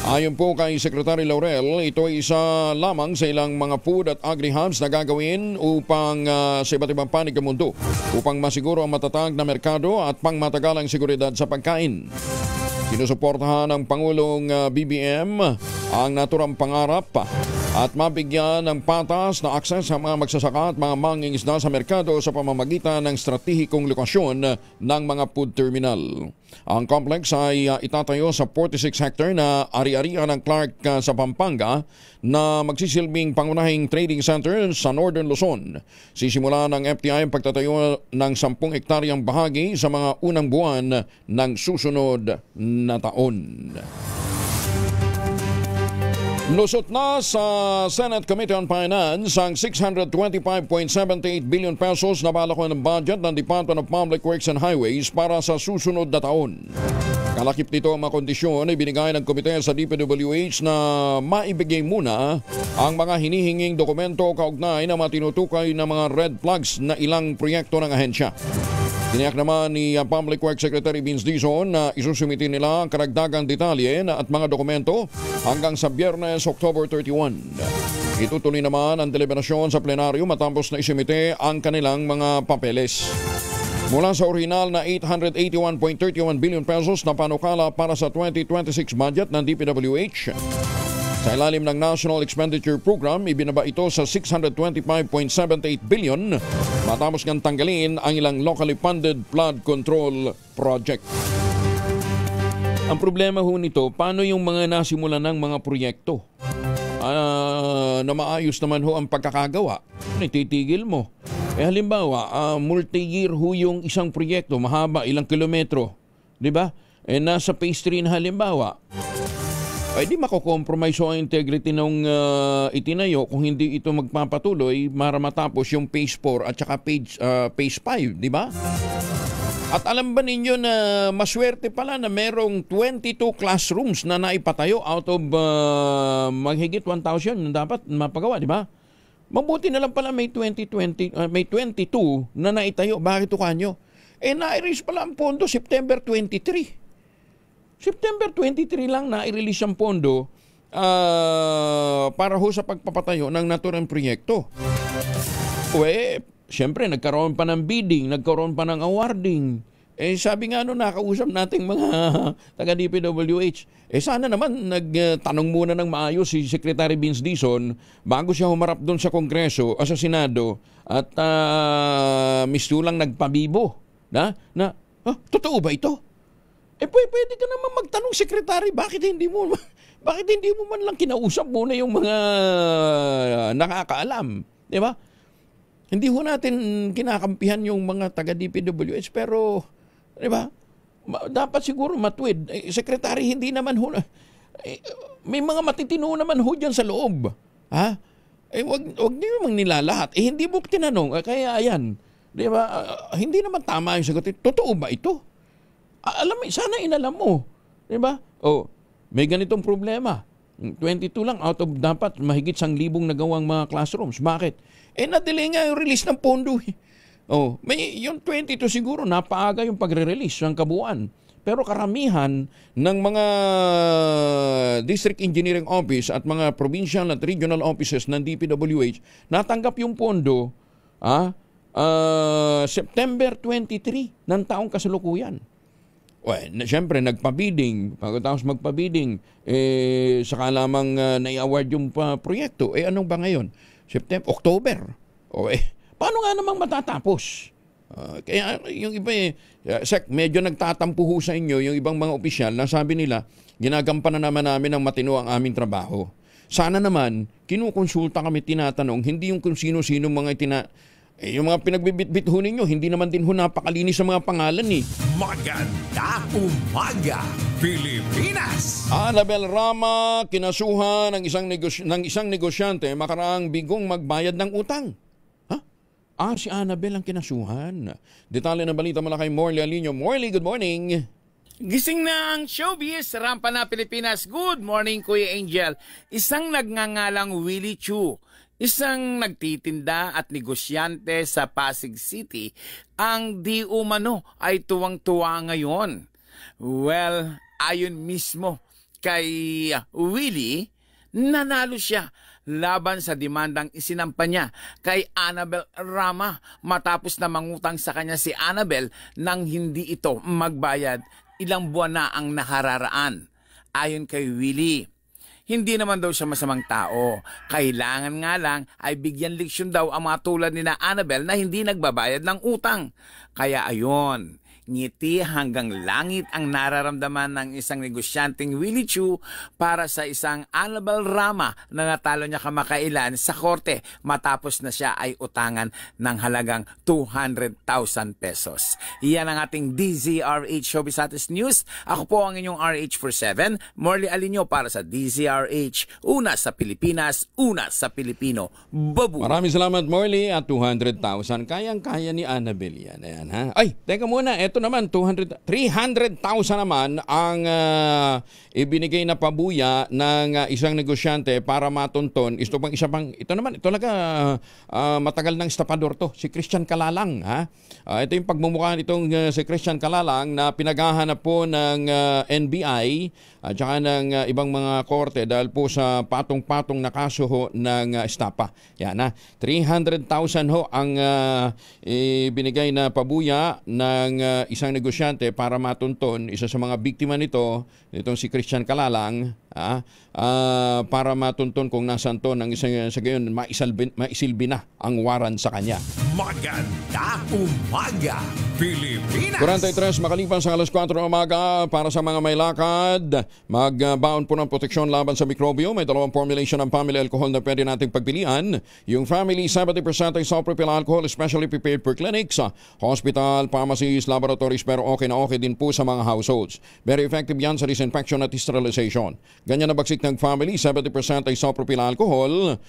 Ayon po kay Secretary Laurel, ito ay isa lamang sa ilang mga food at agri-hubs na gagawin upang sa iba't ibang panig ng mundo upang masiguro ang matatag na merkado at pangmatagalang seguridad sa pagkain. Sinusuportahan ng Pangulong BBM ang naturang pangarap at mabigyan ng patas na akses sa mga magsasaka at mga mangingisda sa merkado sa pamamagitan ng stratehikong lokasyon ng mga food terminal. Ang complex ay itatayo sa 46 hectare na ari-arian ng Clark sa Pampanga na magsisilbing pangunahing trading center sa Northern Luzon. Sisimula ng FTI ang pagtatayo ng 10 hektaryang bahagi sa mga unang buwan ng susunod na taon. Lusot na sa Senate Committee on Finance ang 625.78 billion pesos na balak ng budget ng Department of Public Works and Highways para sa susunod na taon. Kalakip nito ang mga kondisyon ay binigay ng komite sa DPWH na maibigay muna ang mga hinihinging dokumento kaugnay na matinutukay ng mga red flags na ilang proyekto ng ahensya. Tiniyak naman ni Public Works Secretary Vince Dizon na isusumiti nila ang karagdagang detalye at mga dokumento hanggang sa Biyernes, October 31. Itutuloy naman ang deliberasyon sa plenaryo matapos na isumite ang kanilang mga papeles. Mula sa orihinal na 881.31 billion pesos na panukala para sa 2026 budget ng DPWH, sa ilalim ng National Expenditure Program, ibinaba ito sa 625.78 billion matapos ngang tanggalin ang ilang locally funded flood control project. Ang problema ho nito, paano yung mga nasimulan ng mga proyekto na maayos naman ho ang pagkakagawa? Titigil mo. Halimbawa, multi-year ho yung isang proyekto, mahaba, ilang kilometro. Diba? Nasa phase 3 na halimbawa, ay di makokompromise ang integrity ng itinayo kung hindi ito magpapatuloy para matapos yung phase 4 at saka phase 5, di ba? At alam ba ninyo na maswerte pala na merong 22 classrooms na naipatayo out of maghigit 1,000 na dapat mapagawa, di ba? Mabuti na lang pala may 22 na naitayo. Bakit ito kanyo? Na-release pala ang pondo September 23. September 23 lang na-release ang pondo para ho sa pagpapatayo ng naturang proyekto. Siyempre, nagkaroon pa ng bidding, nagkaroon pa ng awarding. Sabi nga nakausap nating mga taga-DPWH, sana naman nagtanong muna ng maayos si Secretary Vince Dizon bago siya humarap doon sa Kongreso o sa Senado at mistulang nagpabibo. Totoo ba ito? Pwede ka naman magtanong, Secretary, bakit hindi mo man lang kinausap muna yung mga nakakaalam, di ba? Hindi ho natin kinakampihan yung mga taga-DPWH, pero, di ba, dapat siguro matuwid. Secretary, hindi naman ho, may mga matitino naman ho dyan sa loob. Ha? Wag niyo mang nilalahat. Hindi mo tinanong, kaya ayan, di ba, hindi naman tama yung sagot. Totoo ba ito? Sana inalam mo. Diba? May ganitong problema. 22 lang out of dapat mahigit 1,000 nagawang mga classrooms. Bakit? Na-delay nga yung release ng pondo. May yung 22 siguro napaaga yung pagre-release ng kabuuan. Pero karamihan ng mga District Engineering Office at mga provincial at regional offices ng DPWH natanggap yung pondo September 23 ng taong kasalukuyan. Siyempre, nagpa-bidding. Pagkatapos magpa-bidding, saka lamang nai-award yung proyekto. Anong ba ngayon? September, October. Paano nga namang matatapos? Kaya yung iba medyo nagtatampo ho sa inyo yung ibang mga opisyal na sabi nila, ginagampanan naman namin ng matino ang aming trabaho. Sana naman, kinukonsulta kami, tinatanong, hindi yung kung sino-sino mga yung mga pinagbibit-bit ho ninyo, hindi naman din ho napakalinis sa mga pangalan eh. Maganda umaga, Pilipinas! Annabel Rama, kinasuhan ng isang negosyante makaraang bigong magbayad ng utang. Si Annabel ang kinasuhan. Detalye ng balita mula kay Morley Alinio. Morley, good morning. Gising na ang showbiz, rampa na Pilipinas. Good morning, Kuya Angel. Isang nagngangalang Willie Chu, isang nagtitinda at negosyante sa Pasig City, ang di umano ay tuwang-tuwa ngayon. Well, ayon mismo kay Willie, nanalo siya laban sa demandang isinampa niya kay Annabel Rama matapos na mangutang sa kanya si Annabel nang hindi ito magbayad. Ilang buwan na ang nakararaan. Ayon kay Willie, hindi naman daw siya masamang tao. Kailangan nga lang ay bigyan leksyon daw ang mga tulad ni Annabel na hindi nagbabayad ng utang. Kaya ayon, ngiti hanggang langit ang nararamdaman ng isang negosyanteng Willie Chu para sa isang Annabel Rama na natalo niya kamakailan sa korte matapos na siya ay utangan ng halagang 200,000 pesos. Iyan ang ating DZRH Showbiz Status News. Ako po ang inyong RH47, Morley Alinio para sa DZRH. Una sa Pilipinas, una sa Pilipino. Babu! Maraming salamat, Morley. At 200,000, kayang-kaya ni Annabel yan. Ayan, ha? Ay, teka muna, eto naman, 300,000 naman ang ibinigay na pabuya ng isang negosyante para matunton. Ito naman, ito talaga matagal ng estapador to, si Christian Calalang. Ito yung pagmumukha nitong si Christian Calalang na pinaghahanap po ng NBI at saka ng ibang mga korte dahil po sa patong-patong na kaso ho ng estapa. Yan, 300,000 ho ang ibinigay na pabuya ng isang negosyante para matunton isa sa mga biktima nitong si Christian Calalang, para matunton kung nasaan to ng isang sa gayon maisilbi na ang waran sa kanya. Maganda umaga, Pilipinas! 43 makalipas sa alas 4 ng umaga para sa mga may lakad, magbaon po ng proteksyon laban sa mikrobyo. May dalawang formulation ng family alcohol na pwede nating pagpilian. Yung family 70% isopropyl alcohol, especially prepared for clinics, hospital, pharmacies, laboratories, pero okay na okay din po sa mga households. Very effective yan sa disinfection at sterilization. Ganyan na bagsik ng family, 70% isopropyl alcohol.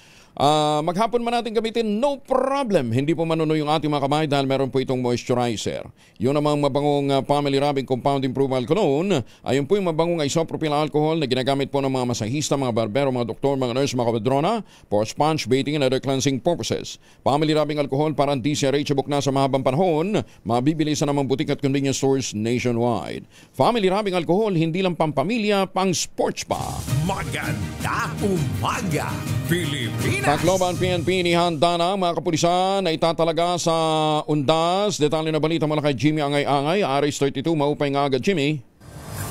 Maghapon man natin gamitin, no problem. Hindi po manuno yung ating mga kamay dahil meron po itong moisturizer. Yun namang mabangong family rubbing compound improval cologne. Ayun po yung mabangong isopropyl alcohol na ginagamit po ng mga masahista, mga barbero, mga doktor, mga nurse, mga kabadrona for sponge baiting and other cleansing purposes. Family rubbing alcohol para DCRH book na sa mahabang panahon. Mabibili sa namang butik at convenience stores nationwide. Family rubbing alcohol, hindi lang pampamilya, pang sports pa. Maganda umaga, Pilipinas! Tacloban PNP inihanda na mga kapulisan na itatalaga sa Undas. Detalye na balita mula kay Jimmy Angay-Angay, RH32, maupay nga agad, Jimmy.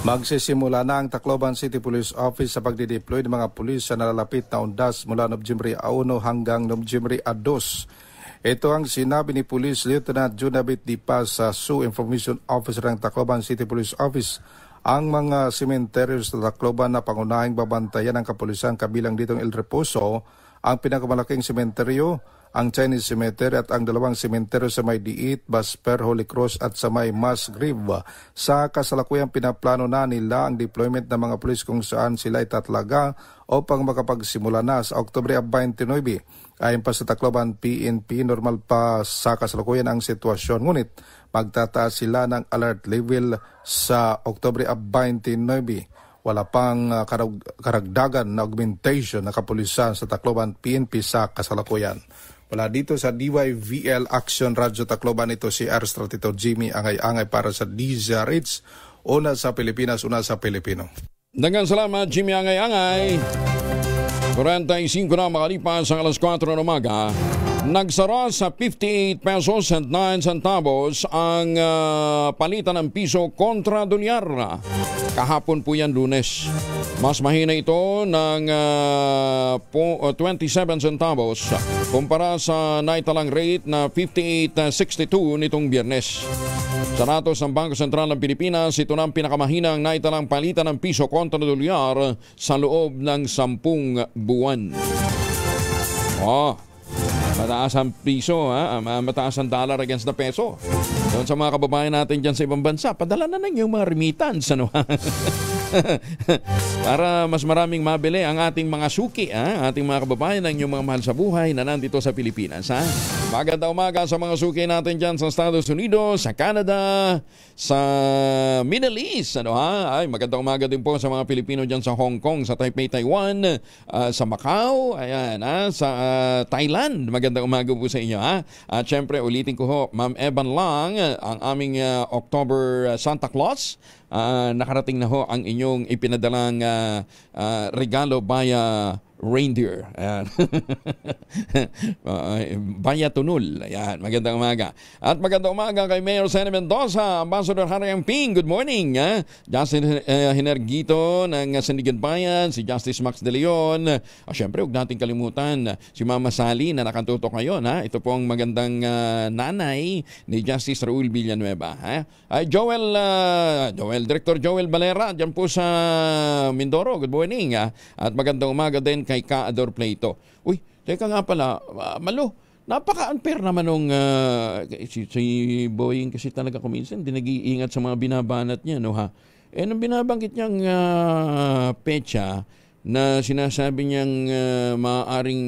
Magsisimula na ang Tacloban City Police Office sa pagdideploy ng mga pulis sa nalalapit na Undas mula Nobyembre 1 hanggang Nobyembre 2. Ito ang sinabi ni Police Lieutenant Junabit Dipas sa SU Information Officer ng Tacloban City Police Office. Ang mga sementeryo sa Tacloban na pangunahing babantayan ng kapulisan kabilang ditong El Reposo, ang pinakamalaking sementeryo, ang Chinese Cemetery at ang dalawang sementeryo sa may Diit, Basper, Holy Cross at sa may Masgrave. Sa kasalukuyang pinaplano na nila ang deployment ng mga pulis kung saan sila itatalaga upang makapagsimula na sa Oktubre 29. Ayon pa sa Tacloban PNP, normal pa sa kasalukuyan ang sitwasyon, ngunit magtataas sila ng alert level sa Oktubre 29. Wala pang karagdagan na augmentation na kapulisan sa Tacloban PNP sa kasalukuyan. Wala dito sa DYVL Action Radio Tacloban, ito si RH32 Jimmy Angay-Angay para sa DZRH, una sa Pilipinas, una sa Pilipino. Daghang salamat, Jimmy Angay-Angay. 45 na makalipas sa alas 4 ng umaga. Nagsara sa 58 pesos and 9 centavos ang palitan ng piso kontra dolyar. Kahapon po yan, Lunes. Mas mahina ito ng 27 centavos kumpara sa naitalang rate na 58.62 nitong Biyernes. Sa datos ng Bangko Sentral ng Pilipinas, ito na ang pinakamahinang naitalang palitan ng piso kontra dolyar sa loob ng 10 buwan. Mataas ang piso, mataas ang dollar against the peso. Doon sa mga kababayan natin dyan sa ibang bansa, padala na ng yung mga remittance. Para mas maraming mabili ang ating mga suki, ating mga kababayan, ang yung mga mahal sa buhay na nandito sa Pilipinas. Magandang umaga sa mga suki natin dyan sa Estados Unidos, sa Canada, sa Middle East. Ay, magandang umaga din po sa mga Pilipino dyan sa Hong Kong, sa Taipei, Taiwan, sa Macau, ayan, sa Thailand. Magandang umaga po sa inyo. At syempre, ulitin ko ho, Ma'am Evan Lang, ang aming October Santa Claus. Nakarating na ho ang inyong ipinadalang regalo via reindeer. Ayan. Via tunul. Ayan. Magandang umaga. At magandang umaga kay Mayor Sene Mendoza, Ambassador Harry Amping. Good morning. Justice Hinergito ng Sandigan Bayan, si Justice Max De Leon. Siyempre, huwag natin kalimutan si Mama Sally na nakantutok ngayon. Ito po ang magandang nanay ni Justice Raul Villanueva. Director Joel Valera, dyan po sa Mindoro. Good morning. At magandang umaga din kay Kaador Plato. Uy, teka nga pala, Malo, napaka-unfair naman nung si Boying kasi talaga kuminsan, di nag-iingat sa mga binabanat niya, no ha? Nung binabanggit niyang petsa na sinasabi niyang maaaring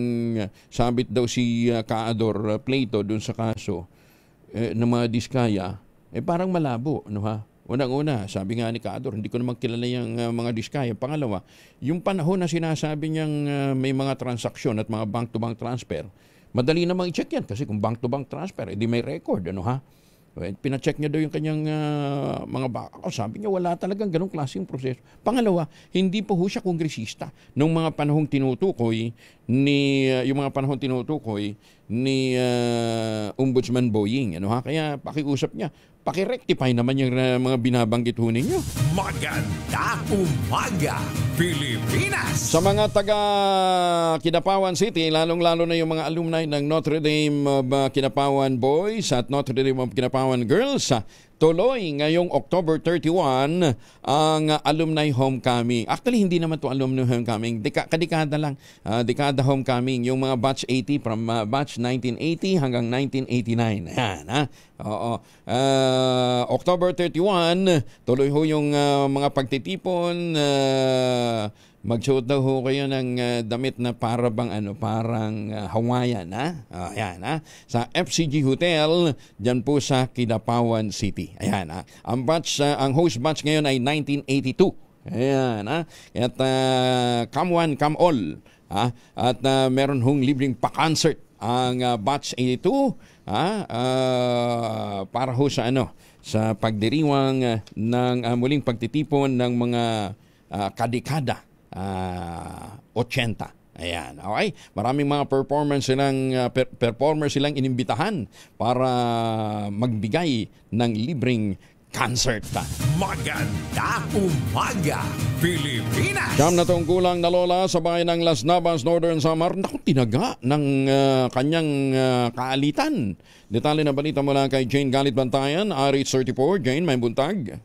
sabit daw si Kaador Plato dun sa kaso ng mga diskaya, parang malabo, no ha? Unang-una, sabi nga ni Kaador, hindi ko naman kilala yung mga diskaya. Pangalawa, yung panahon na sinasabi niyang may mga transaksyon at mga bank-to-bank transfer, madali namang i-check yan kasi kung bank-to-bank transfer, edi may record, ano ha? Pina-check niya daw yung kanyang mga sabi niya wala talagang ganong klaseng proseso. Pangalawa, hindi po ho siya kongresista nung mga panahong tinutukoy ni Ombudsman Boying, ano ha? Kaya pakiusap niya, pakirectify naman yung mga binabanggit ho ninyo. Magandang umaga, Pilipinas! Sa mga taga Kidapawan City, lalong-lalo na yung mga alumni ng Notre Dame of Kidapawan Boys at Notre Dame of Kidapawan Girls, tuloy ngayong October 31 ang alumni homecoming. Actually, hindi naman to alumni homecoming. Kadekada lang. Dekada homecoming. Yung mga batch 80 from batch 1980 hanggang 1989. Yan, Oo. October 31, tuloy ho yung mga pagtitipon. Magsuot daw ho kayo ng damit na parang Hawaiian, Ayan, sa FCG Hotel, dyan po sa Kidapawan City. Ayan, ang host batch ngayon ay 1982. Ayan, At come one, come all. At meron hong libreng pa-concert ang batch 82, para ho sa pagdiriwang ng muling pagtitipon ng mga kadekada 80. Ayan, okay. Maraming mga performers silang inimbitahan para magbigay ng libreng concert. Magandang umaga, Pilipinas! Siyam na taong gulang na lola sa bayan ng Las Navas, Northern Samar, tinaga ng kanyang kaalitan. Detalye na balita mula kay Jane Galit Bantayan, RH34. Jane, may buntag.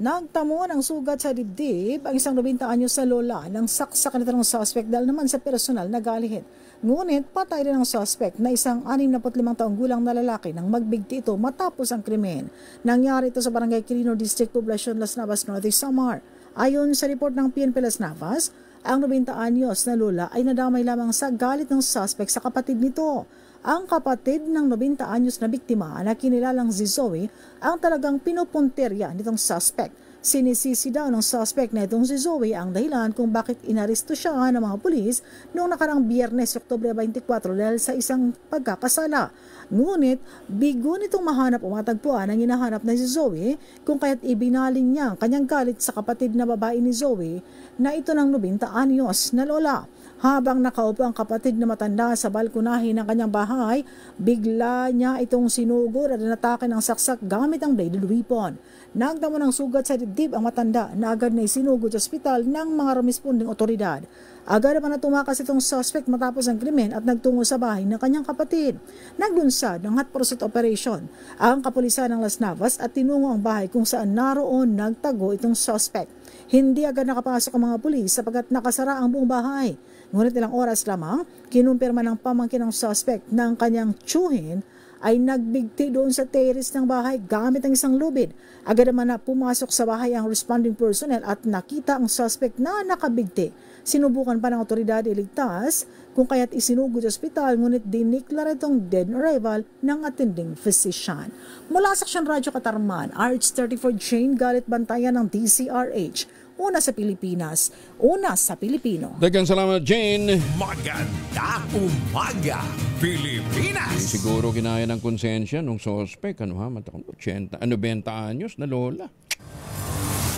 Nagtamo ng sugat sa dibdib ang isang 90 anyos sa lola ng saksak na tanong suspect dahil naman sa personal na galihin. Ngunit patay rin ang suspect na isang 65 taong gulang na lalaki nang magbigti ito matapos ang krimen. Nangyari ito sa Barangay Quirino District, Poblacion, Las Navas, Norte Samar. Ayon sa report ng PNP Las Navas, ang 90 anyos na lola ay nadamay lamang sa galit ng suspect sa kapatid nito. Ang kapatid ng 90 anyos na biktima na kinilalang si Zoe ang talagang pinupunterya nitong suspect. Sinisisi daw ng suspect na itong si Zoe ang dahilan kung bakit inaresto siya ng mga pulis noong nakarang Biyernes, Oktubre 24 dahil sa isang pagkakasala. Ngunit, bigo nitong mahanap o matagpuan ang hinahanap na si Zoe kung kaya't ibinaling niya ang kanyang galit sa kapatid na babae ni Zoe na ito ng 90 anyos na lola. Habang nakaupo ang kapatid na matanda sa balkonahe ng kanyang bahay, bigla niya itong sinugod at natake ng saksak gamit ang bladed weapon. Nagtamo ng sugat sa dibdib ang matanda na agad na isinugod sa ospital ng mga responding otoridad. Agad naman na tumakas itong suspect matapos ang krimen at nagtungo sa bahay ng kanyang kapatid. Naglunsad ng hot pursuit operation ang kapulisan ng Las Navas at tinungo ang bahay kung saan naroon nagtago itong suspect. Hindi agad nakapasok ang mga pulis sapagkat nakasara ang buong bahay. Ngunit ilang oras lamang, kinumpirma ng pamangkin ng suspect ng kanyang tiyuhin ay nagbigti doon sa terrace ng bahay gamit ang isang lubid. Agad naman na pumasok sa bahay ang responding personnel at nakita ang suspect na nakabigti. Sinubukan pa ng otoridad iligtas kung kaya't isinugod sa ospital ngunit diniklara itong dead on arrival ng attending physician. Mula sa Aksyon Radyo Katarman, RH34 Jane Galit Bantayan ng DCRH. Una sa Pilipinas, una sa Pilipino. Daghang salamat, Jane. Maganda umaga, Pilipinas. Siguro kinaya ng konsensya nung suspect, matakang 90 anyos na lola.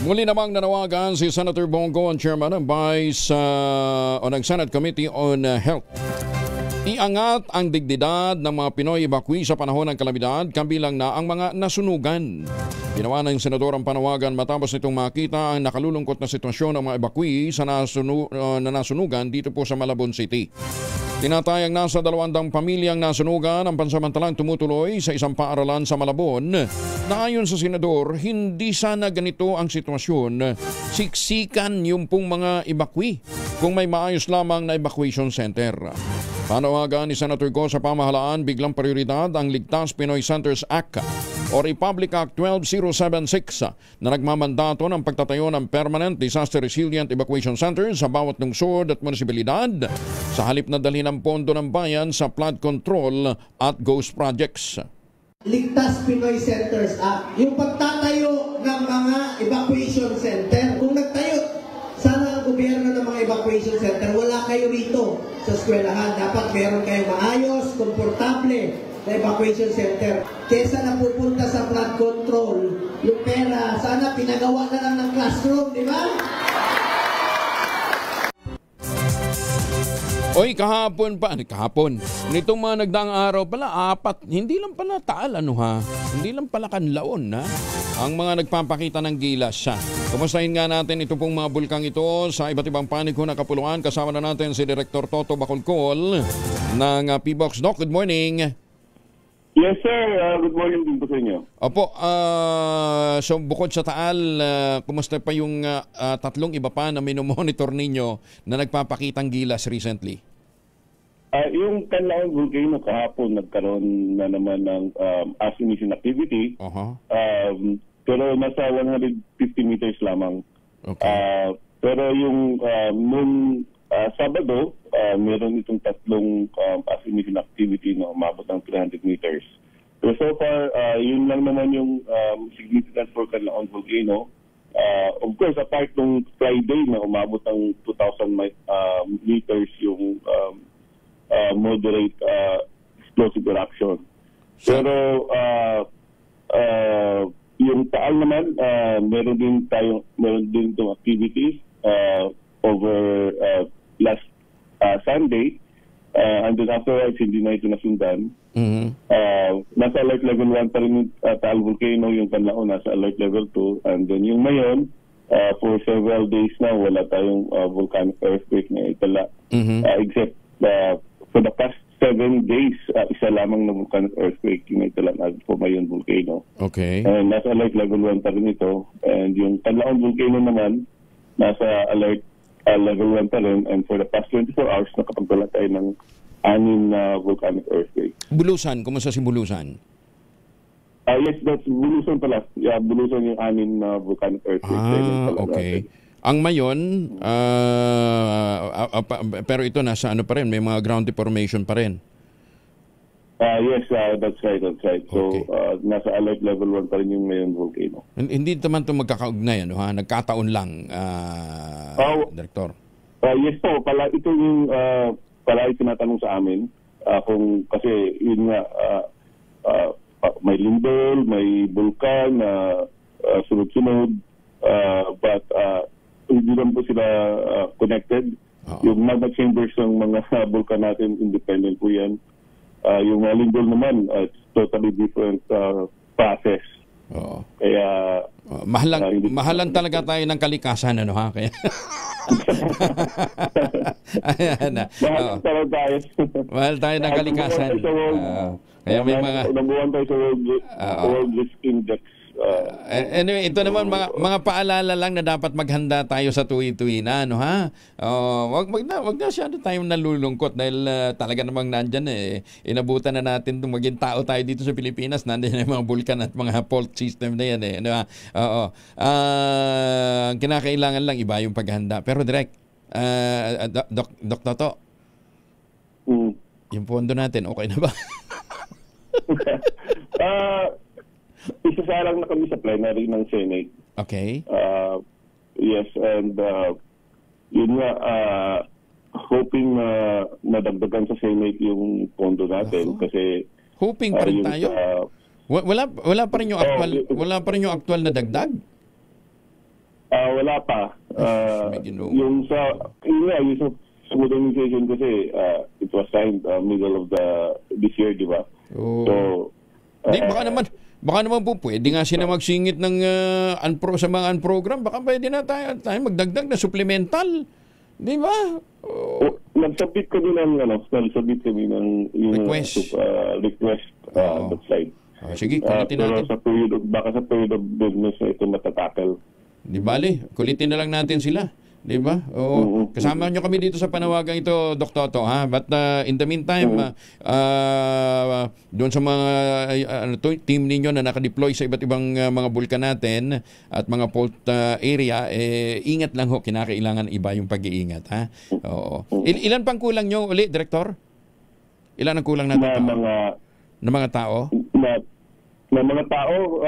Muli namang nanawagan si Senator Bongo, ang chairman ng ng Senate Committee on Health. Iangat ang dignidad ng mga Pinoy evacuee sa panahon ng kalamidad, kabilang na ang mga nasunugan. Ginawa ng senador ang panawagan matapos nitong makita ang nakalulungkot na sitwasyon ng mga evacuee sa nasunugan dito po sa Malabon City. Tinatayang nasa 200 pamilyang nasunugan ang pansamantalang tumutuloy sa isang paaralan sa Malabon na ayon sa senador, hindi sana ganito ang sitwasyon. Siksikan yung pong mga evacuee kung may maayos lamang na evacuation center. Panawagan ni Senator Go sa pamahalaan, biglang prioridad ang Ligtas Pinoy Centers Act o Republic Act 12076 na nagmamandato ng pagtatayo ng Permanent Disaster Resilient Evacuation Centers sa bawat lungsod at munisipalidad sa halip na dalhin ang pondo ng bayan sa flood control at ghost projects. Ligtas Pinoy Centers Act, yung pagtatayo ng mga evacuation center. Kung nagtayo sana ang gobyerno ng mga evacuation center, wala kayo rito sa eskwelahan. Dapat meron kayo maayos, komportable na evacuation center. Kesa napupunta sa flood control, yung pera, sana pinagawa na lang ng classroom, di ba? Oy, kahapon. Nitong mga nagdaang araw pala, 4, hindi lang pala Taal, hindi lang pala Kanlaon, ang mga nagpapakita ng gilas siya. Kumustahin nga natin ito pong mga bulkang ito sa iba't ibang panig na kapuluan. Kasama na natin si Director Toto Bacolcol ng PBOX. Doc, good morning. Yes, sir. Good morning din po sa inyo. Opo, so bukod sa Taal, kumusta pa yung tatlong iba pa na minomonitor ninyo na nagpapakitang gilas recently? Yung Kanlaon Volcano kahapon nagkaroon na naman ng ash emission activity. Pero nasa 150 meters lamang. Okay. Pero yung noong Sabado, meron itong tatlong ash emission activity na umabot ng 300 meters. So far, yun lang naman yung significant for Kanlaon Volcano. Of course, apart ng Friday na umabot ng 2,000 meters yung moderate explosive eruption. Pero yung Taal naman, meron din itong activities over last Sunday, and then afterwards hindi na ito nasundan. Nasa alert level 1 pa rin yung Taal Volcano, yung Kanlaon nasa alert level 2, and then yung Mayon for several days na wala tayong volcanic earthquake na itala, except for the past 7 days, isa lamang na volcanic earthquake yung itala for Mayon Volcano. Okay. And nasa alert level 1 pa rin ito, and yung Kanlaon Volcano naman nasa alert level 1 pa rin, and for the past 24 hours nakapagdala tayo ng 6 na volcanic earthquake. Bulusan, kumusta si Bulusan? Yes, that's Bulusan pala. Yeah, Bulusan yung 6 na volcanic earthquake. Okay. Ang Mayon, pero ito nasa ano pa rin, may mga ground deformation pa rin. Yes, that's right. So, Okay. Nasa alert level 1 pa rin yung Mayon Volcano. Hindi naman ito magkakaugnay, nagkataon lang, Director. Yes po, ito yung palagi tinatanong sa amin. Kung kasi yun nga, may lindol, may bulkan na sunod-sunod, but hindi lang po sila connected. Yung magma chambers ng mga bulkan natin, independent po yan. Yung lindol naman, it's totally different process. Kaya mahalan talaga tayo ng kalikasan, ano ha? Kaya ayan na. Mahal tayo ng kalikasan. Kaya may mga nabuhan tayo sa World Risk Index. Anyway, ito naman mga paalala lang na dapat maghanda tayo sa tuwi-tuwi na, ano ha? Wag na siya tayong nalulungkot dahil talaga namang nandyan inabutan na natin maging tao tayo dito sa Pilipinas. Nandiyan na yung mga bulkan at mga fault system na yan ano ha? Ang kinakailangan lang iba yung paghanda. Pero direct Doc Toto, yung pondo natin okay na ba? Isasalang na kami sa plenary ng Senate. Okay. Yes, and yun nga, hoping na madagdagan sa Senate yung pondo natin kasi hoping pa rin tayo. Wala pa rin yung actual na dagdag. Wala pa. Yung sa modernization kasi it was signed middle of this year, di ba? So baka naman po pwede nga sila magsingit ng sa mga program. Baka pwede na tayo magdagdag na supplemental. Di ba? Nagsubmit kami ng request that side. Sige, kulitin natin. Baka sa period of business na ito matatakal. Di bali, kulitin na lang natin sila. Di ba? Kasama nyo kami dito sa panawagan ito, Dr. Toto, ha? But in the meantime, doon sa mga team ninyo na nakadeploy sa iba't ibang mga bulkan natin at mga fault area, ingat lang ho, kinakailangan iba yung pag-iingat, ha? Ilan pang kulang nyo uli, Director? Ilan ang kulang natin? Na mga tao? Na mga tao,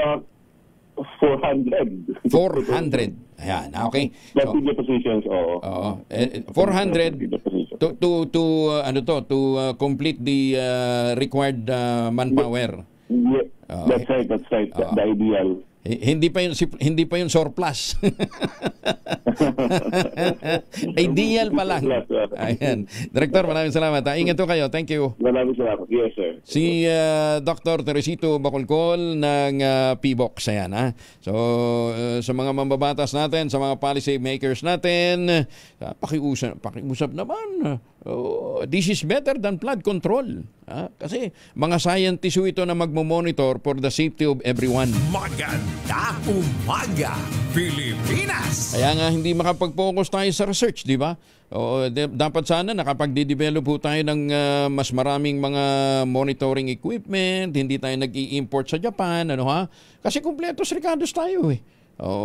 400. 400. Ayan, okay. So, positions, 400 to complete the required manpower. Yeah, that's right. The ideal. Hindi pa yun surplus. Ideal pa lang. Ayan. Director, maraming salamat. Ingat po kayo. Thank you. Maraming salamat. Yes, sir. Si Dr. Teresito Bacolcol ng PBOX. Ayan, ha? So, sa mga mambabatas natin, sa mga policy makers natin, pakiusap naman. This is better than flood control. Kasi mga scientists ito na magmo-monitor for the safety of everyone. Maganda umaga, Pilipinas! Kaya nga hindi makapag-focus tayo sa research, di ba? Dapat sana nakapag-develop po tayo ng mas maraming mga monitoring equipment, hindi tayo nag-i-import sa Japan, ano ha? Kasi kumpletos recados tayo eh.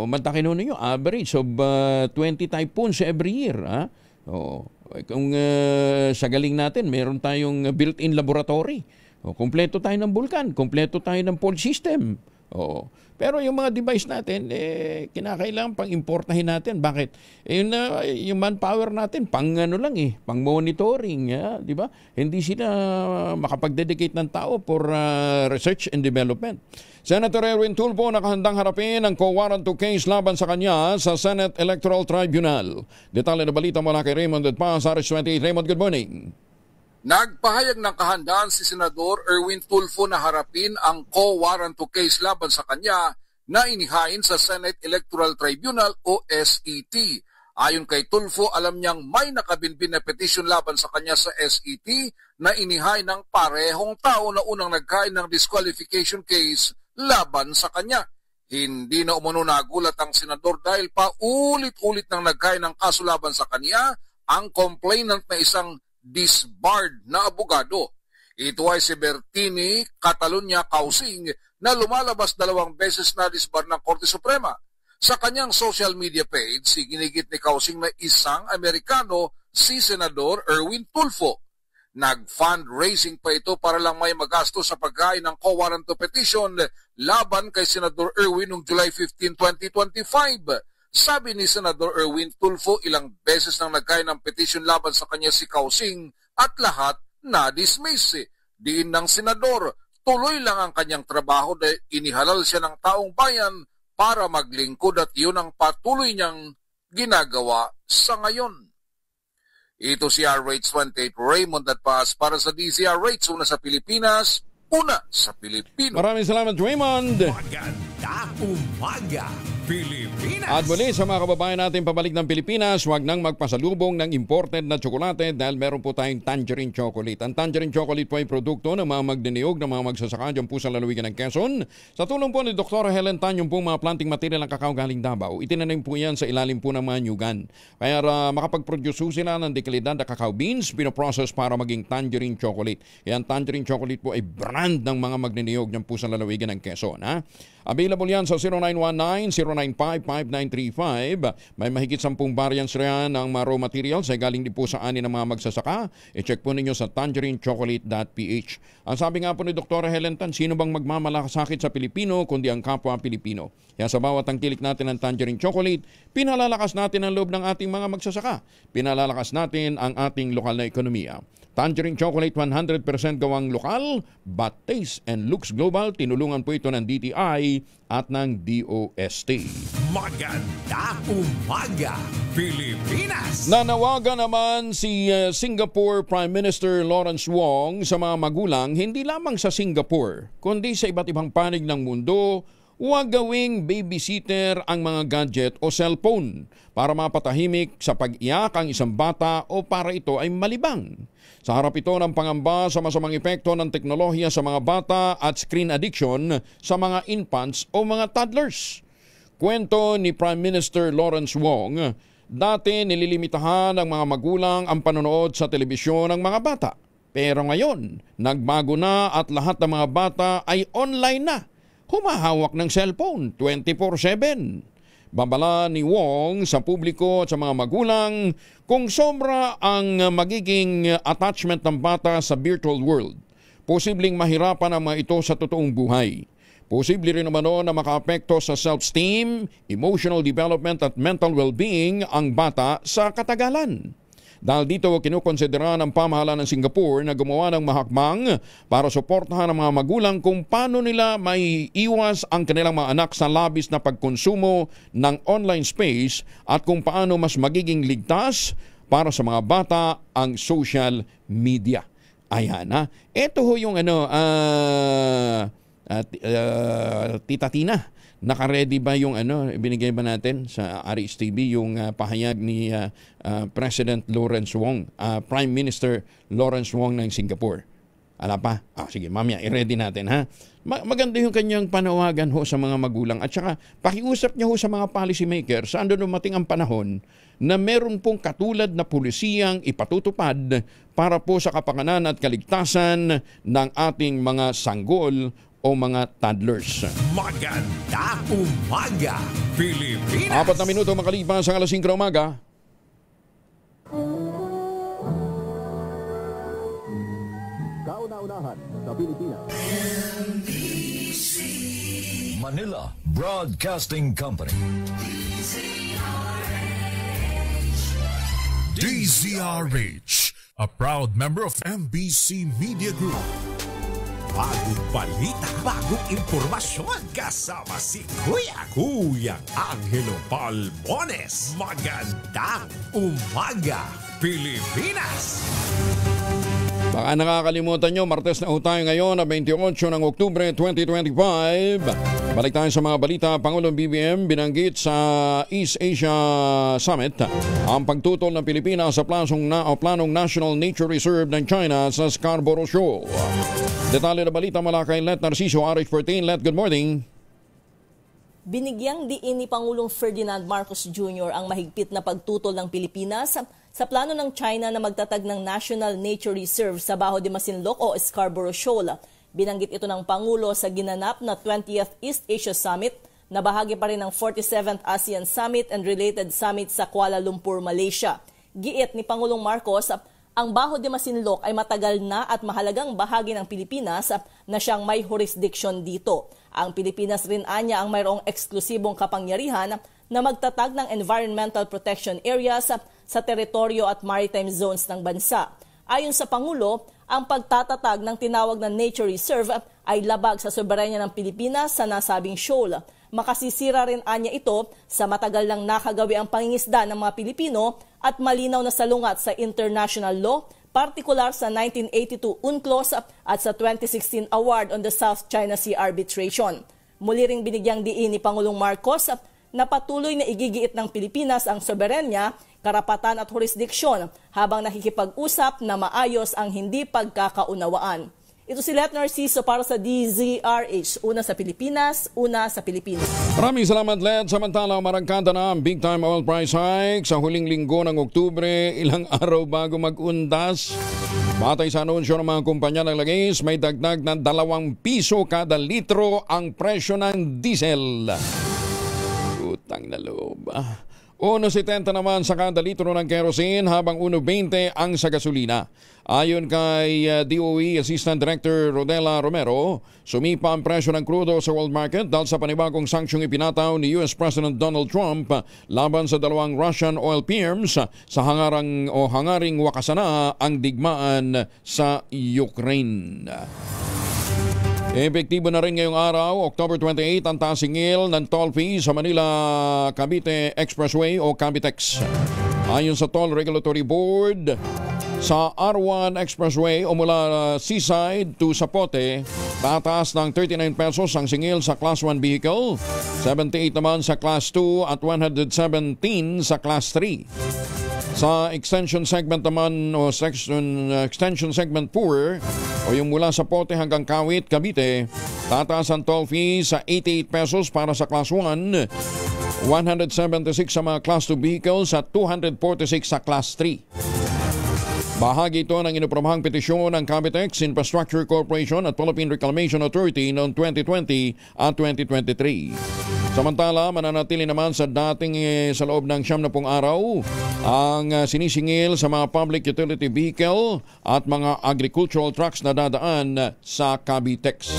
Mantakin ho ninyo, average of 20 typhoons every year. Kung sa galing natin, meron tayong built-in laboratory. Kompleto tayo ng bulkan, kompleto tayo ng fault system. Pero yung mga device natin, kinakailangan pang-importahin natin. Bakit? Yung manpower natin, pang monitoring, di ba? Hindi sila makapag-dedicate ng tao for research and development. Senator Erwin Tulfo nakahandang harapin ang co-warrant to case laban sa kanya sa Senate Electoral Tribunal. Detalye na balita mula kay Raymond Edpa sa RH28. Raymond, good morning. Nagpahayag ng kahandaan si Senador Erwin Tulfo na harapin ang co-warrant to case laban sa kanya na inihain sa Senate Electoral Tribunal o SET. Ayon kay Tulfo, alam niyang may nakabinbin na petition laban sa kanya sa SET na inihain ng parehong tao na unang nagkain ng disqualification case laban sa kanya. Hindi na umano nagulat ang senador dahil paulit-ulit nang nagkain ng kaso laban sa kanya ang complainant na isang disbarred na abogado. Ito ay si Bertini Catalunya Causing na lumalabas 2 beses na disbarred ng Korte Suprema. Sa kanyang social media page, ginigit ni Causing na isang Amerikano si Senador Erwin Tulfo. Nag-fundraising pa ito para lang may magasto sa pagkain ng co-warrant to petition laban kay Senador Erwin noong July 15, 2025. Sabi ni Senador Erwin Tulfo, ilang beses nang nagkain ng petition laban sa kanya si Causing at lahat na-dismiss. Diin ng senador, tuloy lang ang kanyang trabaho dahil inihalal siya ng taong bayan para maglingkod at yun ang patuloy niyang ginagawa sa ngayon. Ito si RH28 Raymond at Paz para sa DZRH, una sa Pilipinas, una sa Pilipino. Maraming salamat, Raymond. Magandang umaga, Pilipinas. At muli sa mga kababayan natin pabalik ng Pilipinas, huwag nang magpasalubong ng imported na tsokolate dahil meron po tayong tangerine chocolate. Ang tangerine chocolate po ay produkto ng mga magdiniyog ng mga magsasaka dyan po sa lalawigan ng Quezon. Sa tulong po ni Dr. Helen Tan, yung po mga planting material ng kakao galing Davao, itinanim po yan sa ilalim po ng mga nyugan. Kaya makapag-produce sila ng dekalidad na kakao beans, pinoprocess para maging tangerine chocolate. Kaya ang tangerine chocolate po ay brand ng mga magdiniyog dyan po sa lalawigan ng Quezon. Ha? Available yan sa 0919-095-5935. May mahigit 10 variants riyan ng mga raw materials ay galing din po sa ani ng mga magsasaka. I-check po ninyo sa tangerinechocolate.ph. Ang sabi nga po ni Dr. Helen Tan, sino bang magmamalakasakit sa Pilipino kundi ang kapwa Pilipino? Kaya sa bawat tangkilik natin ng tangerine chocolate, pinalalakas natin ang loob ng ating mga magsasaka. Pinalalakas natin ang ating lokal na ekonomiya. Tangerine chocolate 100% gawang lokal, but taste and looks global. Tinulungan po ito ng DTI at ng DOST. Magandang umaga, Pilipinas. Nanawagan naman si Singapore Prime Minister Lawrence Wong sa mga magulang hindi lamang sa Singapore, kundi sa iba't ibang panig ng mundo. Huwag gawing babysitter ang mga gadget o cellphone para mapatahimik sa pag-iyak ang isang bata o para ito ay malibang. Sa harap ito ng pangamba sa masamang epekto ng teknolohiya sa mga bata at screen addiction sa mga infants o mga toddlers. Kwento ni Prime Minister Lawrence Wong, dati nililimitahan ng mga magulang ang panonood sa telebisyon ng mga bata. Pero ngayon, nagbago na at lahat ng mga bata ay online na. Humahawak ng cellphone 24/7. Babala ni Wong sa publiko at sa mga magulang kung sobra ang magiging attachment ng bata sa virtual world. Posibleng mahirapan ang mga ito sa totoong buhay. Posible rin naman na makaapekto sa self-esteem, emotional development at mental well-being ang bata sa katagalan. Dahil dito kinukonsidera ng pamahalaan ng Singapore na gumawa ng mahakbang para suportahan ang mga magulang kung paano nila may iwas ang kanilang mga anak sa labis na pagkonsumo ng online space at kung paano mas magiging ligtas para sa mga bata ang social media. Ayan ha. Ito ho yung Tita Tina. Naka-ready ba yung binigay ba natin sa RHTV yung pahayag ni President Lawrence Wong, Prime Minister Lawrence Wong ng Singapore? Ala pa? Sige, mamaya, i-ready natin ha. Maganda yung kanyang panawagan ho sa mga magulang at saka pakiusap niya ho sa mga policy makers saan doon dumating ang panahon na meron pong katulad na pulisiyang ipatutupad para po sa kapakanan at kaligtasan ng ating mga sanggol o mga toddlers. Magandang umaga, Pilipinas. 4 na minuto makalipas sa 5:00 umaga. Kauna-unahan sa Pilipinas. NBC Manila Broadcasting Company. DZRH, a proud member of MBC Media Group. Bagong balita, bagong impormasyon, kasama si Kuya Angelo Palmones. Magandang umaga, Pilipinas! Baka nakakalimutan nyo, Martes na tayo ngayon na 28 ng Oktubre 2025. Balik tayo sa mga balita. Pangulong BBM binanggit sa East Asia Summit ang pagtutol ng Pilipinas sa planong National Nature Reserve ng China sa Scarborough Shoal. Detalye na balita mula kay Let Narciso, RH14. Let, good morning. Binigyang diin ni Pangulong Ferdinand Marcos Jr. ang mahigpit na pagtutol ng Pilipinas sa plano ng China na magtatag ng National Nature Reserve sa Bajo de Masinloc o Scarborough Shoal. Binanggit ito ng Pangulo sa ginanap na 20th East Asia Summit na bahagi pa rin ng 47th ASEAN Summit and related summit sa Kuala Lumpur, Malaysia. Giit ni Pangulong Marcos, ang Bajo de Masinloc ay matagal na at mahalagang bahagi ng Pilipinas na siyang may jurisdiction dito. Ang Pilipinas rin anya ang mayroong eksklusibong kapangyarihan na magtatag ng environmental protection areas sa teritoryo at maritime zones ng bansa. Ayon sa Pangulo, ang pagtatatag ng tinawag na Nature Reserve ay labag sa soberanya ng Pilipinas sa nasabing shoal. Makasisira rin anya ito sa matagal nang nakagawi ang pangingisda ng mga Pilipino at malinaw na salungat sa international law, partikular sa 1982 UNCLOS at sa 2016 Award on the South China Sea Arbitration. Muli ring binigyang diin ni Pangulong Marcos na patuloy na igigiit ng Pilipinas ang soberenya, karapatan at jurisdiksyon habang nakikipag-usap na maayos ang hindi pagkakaunawaan. Ito si Let Narciso para sa DZRH. Una sa Pilipinas, una sa Pilipinas. Maraming salamat, Let. Samantala, marangkada na ang big time oil price hike sa huling linggo ng Oktubre, ilang araw bago mag-undas. Batay sa anunsyo ng mga kumpanya ng langis, may dagdag ng 2 piso kada litro ang presyo ng diesel. Utang na loob. 1.70 naman sa kada litro ng kerosene habang 1.20 ang sa gasolina. Ayon kay DOE Assistant Director Rodela Romero, sumipa ang presyo ng krudo sa world market dahil sa panibagong sanksyong ipinataw ni US President Donald Trump laban sa 2 Russian oil firms sa hangaring wakasan na ang digmaan sa Ukraine. Epektibo na rin ngayong araw, October 28, ang tasingil ng toll fee sa Manila-Cavite Expressway o Cavitex. Ayon sa Toll Regulatory Board, sa R1 Expressway o mula Seaside to Zapote, tataas ng 39 pesos ang singil sa Class 1 vehicle, 78 naman sa Class 2 at 117 sa Class 3. Sa extension segment naman o extension segment 4 o yung mula sa Pote hanggang Kawit, Cavite, tataas ang toll fee sa 88 pesos para sa Class 1, 176 sa mga Class 2 vehicles at 246 sa Class 3. Bahagi ito ng inupromahang petisyon ng Cavitex Infrastructure Corporation at Philippine Reclamation Authority noong 2020 at 2023. Samantala, mananatili naman sa dating sa loob ng 70 araw ang sinisingil sa mga public utility vehicle at mga agricultural trucks na dadaan sa Cavitex.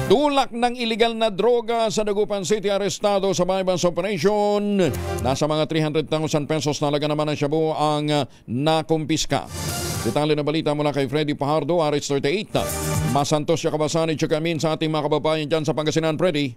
Tulak ng iligal na droga sa Dagupan City arestado sa bypass operation. Nasa mga 300,000 pesos na halaga naman ng shabu ang nakumpiska. Detalye na balita mula kay Freddy Pajardo, RH38. Masantos siya kabasan at kami sa ating mga kababayan dyan sa Pangasinan, Freddy.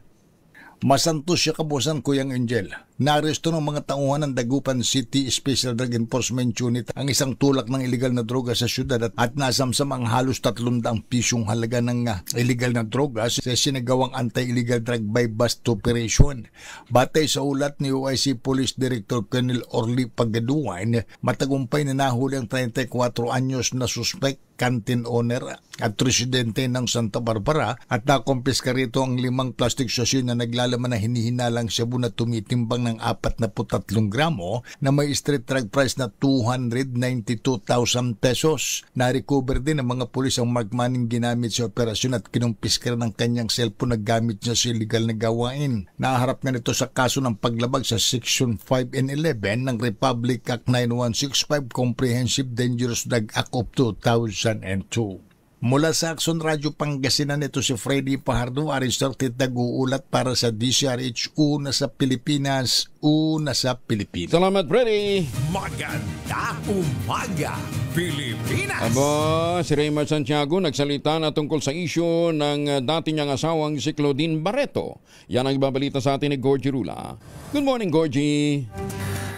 Masantos siya kabusan, Kuyang Angel. Naaresto ng mga tauhan ng Dagupan City Special Drug Enforcement Unit ang isang tulak ng iligal na droga sa syudad at nasamsam ang halos 300 pisong halaga ng iligal na droga sa sinagawang anti-illegal drug by bust operation. Batay sa ulat ni OIC Police Director Colonel Orly Pagaduan, matagumpay na nahuli ang 34 anyos na suspect, canteen owner at residente ng Santa Barbara at nakumpiska rito ang 5 plastic sachet na naglalaman na hinihinalang shabu na tumitimbang ng 43 gramo na may street drug price na 292,000 pesos. Na-recover din ng mga pulis ang marked money ginamit sa operasyon at kinumpiska ng kanyang cellphone na gamit niya sa illegal na gawain. Naharap nga nito sa kaso ng paglabag sa Section 5 and 11 ng Republic Act 9165 Comprehensive Dangerous Drug Act of 2002. Mula sa Action Radio Pangasinan, ito si Freddy Pajardo, Aristorte Taguulat para sa DCRH, una sa Pilipinas, una sa Pilipinas. Salamat, Freddy. Magandang umaga, Pilipinas. Aba, si Raymar Santiago nagsalita na tungkol sa isyu ng dati niyang asawang si Claudine Barreto. Yan ang ibabalita sa atin ni Gorgie Rula. Good morning, Gorgie.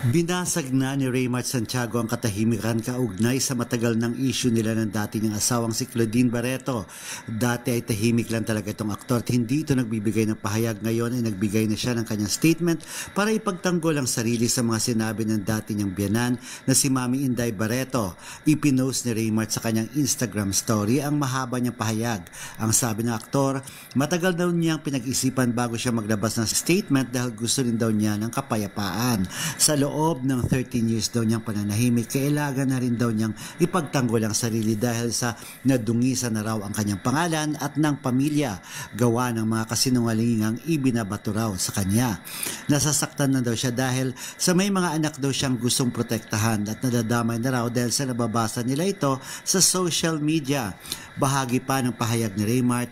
Binasag na ni Raymar Santiago ang katahimikan kaugnay sa matagal ng issue nila ng dati niyang asawang si Claudine Barreto. Dati ay tahimik lang talaga itong aktor at hindi ito nagbibigay ng pahayag. Ngayon ay nagbigay na siya ng kanyang statement para ipagtanggol ang sarili sa mga sinabi ng dati niyang biyanan na si Mami Inday Barreto. Ipinost ni Raymar sa kanyang Instagram story ang mahaba niyang pahayag. Ang sabi ng aktor, matagal daw niyang pinag-isipan bago siya maglabas ng statement dahil gusto rin daw niya ng kapayapaan. Sa loob ng 13 years daw niyang pananahimik, kailangan na rin daw niyang ipagtanggol ang sarili dahil sa nadungisan na raw ang kanyang pangalan at ng pamilya, gawa ng mga kasinungalingang ibinabato raw sa kanya. Nasasaktan na daw siya dahil sa may mga anak daw siyang gustong protektahan at nadadamay na raw dahil sa nababasa nila ito sa social media. Bahagi pa ng pahayag ni Raymar,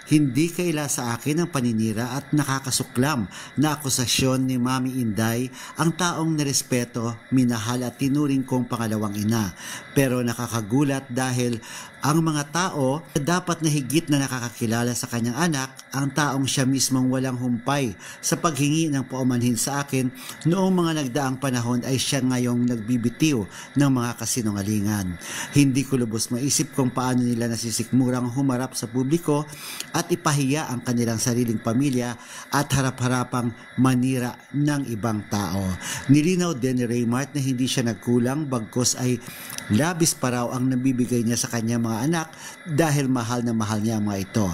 Hindi kaila sa akin ang paninira at nakakasuklam na akusasyon ni Mami Inday, ang taong nirespeto, minahal at tinuring kong pangalawang ina. Pero nakakagulat dahil ang mga tao dapat na higit na nakakakilala sa kanyang anak, ang taong siya mismong walang humpay sa paghingi ng paumanhin sa akin noong mga nagdaang panahon ay siya ngayong nagbibitiw ng mga kasinungalingan. Hindi ko lubos maisip kung paano nila nasisikmurang humarap sa publiko at ipahiya ang kanilang sariling pamilya at harap-harapang manira ng ibang tao. Nilinaw din ni Raymart na hindi siya nagkulang, bagkus ay labis pa raw ang nabibigay niya sa kanyang mga anak dahil mahal na mahal niya ang mga ito.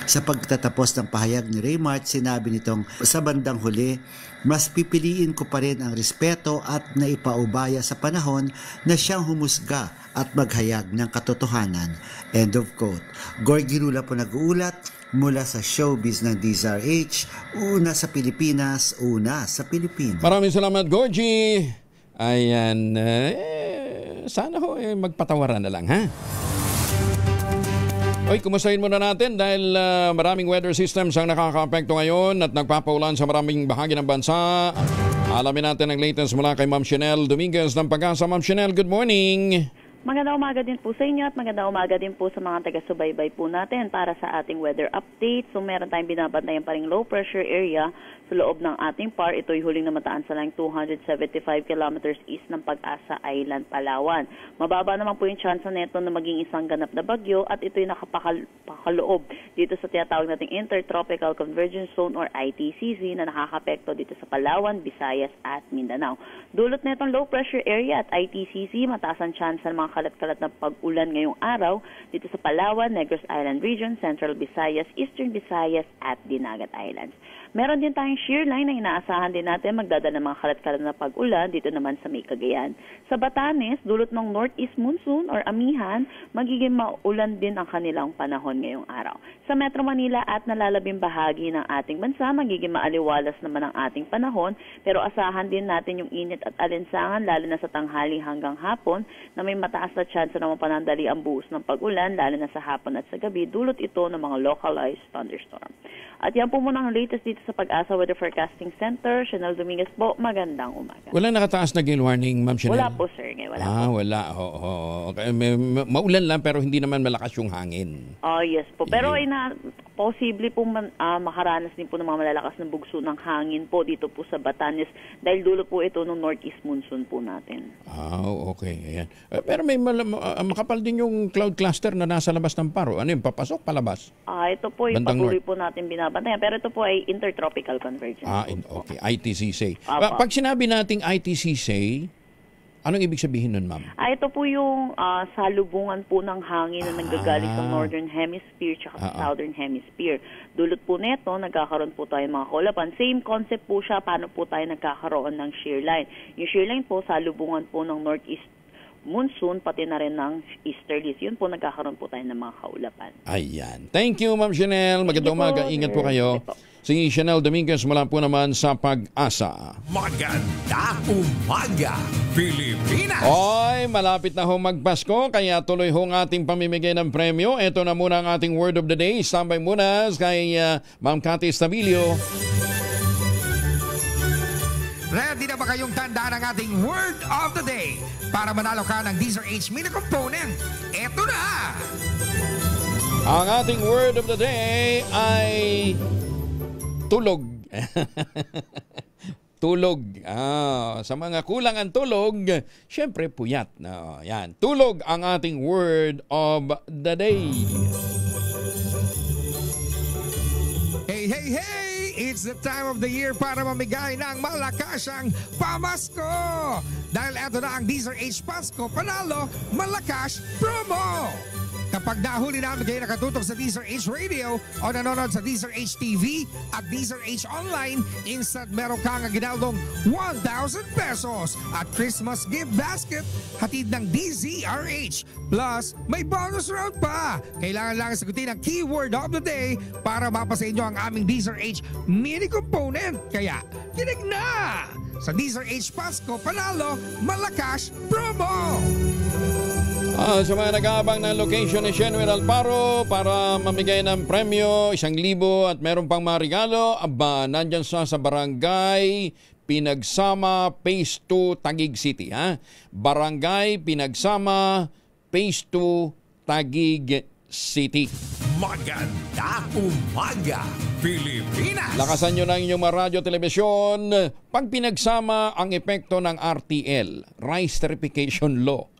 Sa pagtatapos ng pahayag ni Raymart, sinabi nitong sa bandang huli, mas pipiliin ko pa rin ang respeto at naipaubaya sa panahon na siyang humusga at maghayag ng katotohanan. End of quote. Gorgie Rula po nag-uulat mula sa showbiz ng DZRH, una sa Pilipinas, una sa Pilipinas. Maraming salamat, Gorgie. Ayan, sana ho magpatawaran na lang, ha? Oy, kumustahin muna natin dahil maraming weather systems ang nakaka-apekto ngayon at nagpapaulan sa maraming bahagi ng bansa. Alamin natin ang latest mula kay Ma'am Chanel Dominguez ng Pag-asa. Ma'am Chanel, good morning. Magandang umaga din po sa inyo at magandang umaga din po sa mga taga-subaybay po natin para sa ating weather update. So meron tayong binabantayan pa ring low pressure area sa loob ng ating PAR. Ito'y huling namataan sa line 275 kilometers east ng Pag-asa Island, Palawan. Mababa naman po yung chance neto na maging isang ganap na bagyo at ito'y nakapakaloob dito sa tinatawag nating Intertropical Convergence Zone or ITCZ na nakakapekto dito sa Palawan, Visayas at Mindanao. Dulot netong low pressure area at ITCZ, mataas ang chance ng mga kalat-kalat na pag-ulan ngayong araw dito sa Palawan, Negros Island Region, Central Visayas, Eastern Visayas at Dinagat Islands. Meron din tayong shear line na inaasahan din natin magdadala ng mga kalat-kalat na pag-ulan dito naman sa may Cagayan. Sa Batanes, dulot ng northeast monsoon or amihan, magiging maulan din ang kanilang panahon ngayong araw. Sa Metro Manila at nalalabing bahagi ng ating bansa, magiging maaliwalas naman ang ating panahon, pero asahan din natin yung init at alinsangan lalo na sa tanghali hanggang hapon na may mataas na chance na mapanandali ang buhos ng pag-ulan lalo na sa hapon at sa gabi. Dulot ito ng mga localized thunderstorm. At yan po muna ang latest dito sa Pag-asa Weather Forecasting Center. Chanel Dominguez po, magandang umaga. Wala nakataas na gale warning, Ma'am Chanel? Wala po, sir. Wala po. Wala. Okay. Maulan lang pero hindi naman malakas yung hangin. Yes po. Pero ay posible po makaranas din po ng mga malalakas na bugso ng hangin po dito po sa Batanes dahil dulo po ito ng northeast monsoon po natin. Okay. Ayan. Pero may makapal din yung cloud cluster na nasa labas ng PAR. Ano yung papasok, palabas? Ito po yung patuloy po natin binabantayan. Pero ito po ay intertropical convergence. Okay. ITCZ. Pag sinabi nating ITCZ, anong ibig sabihin nun, ma'am? Ito po yung salubungan po ng hangin na nanggagaling sa Northern Hemisphere at Southern Hemisphere. Dulot po neto, nagkakaroon po tayo mga kulapan. Same concept po siya, paano po tayo nagkakaroon ng shear line. Yung shear line po, salubungan po ng northeast monsoon, pati na rin ng easterlies. Yun po, nagkakaroon po tayo ng mga kaulapan. Ayan. Thank you, Ma'am Chanel. Magandang umaga. Ingat po kayo. Si Chanel Dominguez mula po naman sa Pag-asa. Maganda umaga, Pilipinas! Oy, malapit na ho magpasko, kaya tuloy ho ang ating pamimigay ng premyo. Ito na muna ang ating word of the day. Standby muna kay Ma'am Cathy Stabilio. Ready na ba kayong tandaan ang ating word of the day para manalo ka ng DZRH mini component? Ito na! Ang ating word of the day ay tulog. Tulog. Sa mga kulang ang tulog, syempre puyat. Yan. Tulog ang ating word of the day. Hey, hey, hey! It's the time of the year para mamigay ng malakasang pamasko. Dahil ito na ang DZRH Pasko Panalo Malakas Promo. Kapag nahuli namin kayo nakatutok sa DZRH Radio o nanonood sa DZRH TV at DZRH Online, instant meron kang ginaldong 1,000 pesos at Christmas gift basket hatid ng DZRH. Plus, may bonus round pa. Kailangan lang sagutin ang keyword of the day para mapasa inyo ang aming DZRH mini component. Kaya, kinig na! Sa DZRH Pasko Panalo Malakas Promo! Sa mga nag-aabang ng location ni Shenwell Alparo para mamigay ng premyo, 1,000 at meron pang mga regalo, nandyan sa Barangay Pinagsama, Phase 2, Taguig City. Barangay Pinagsama, Phase 2, Taguig City. Maganda umaga, Pilipinas! Lakasan nyo ng inyong mga radyo, telebisyon pag pinagsama ang epekto ng RTL, Rice Terrification Law.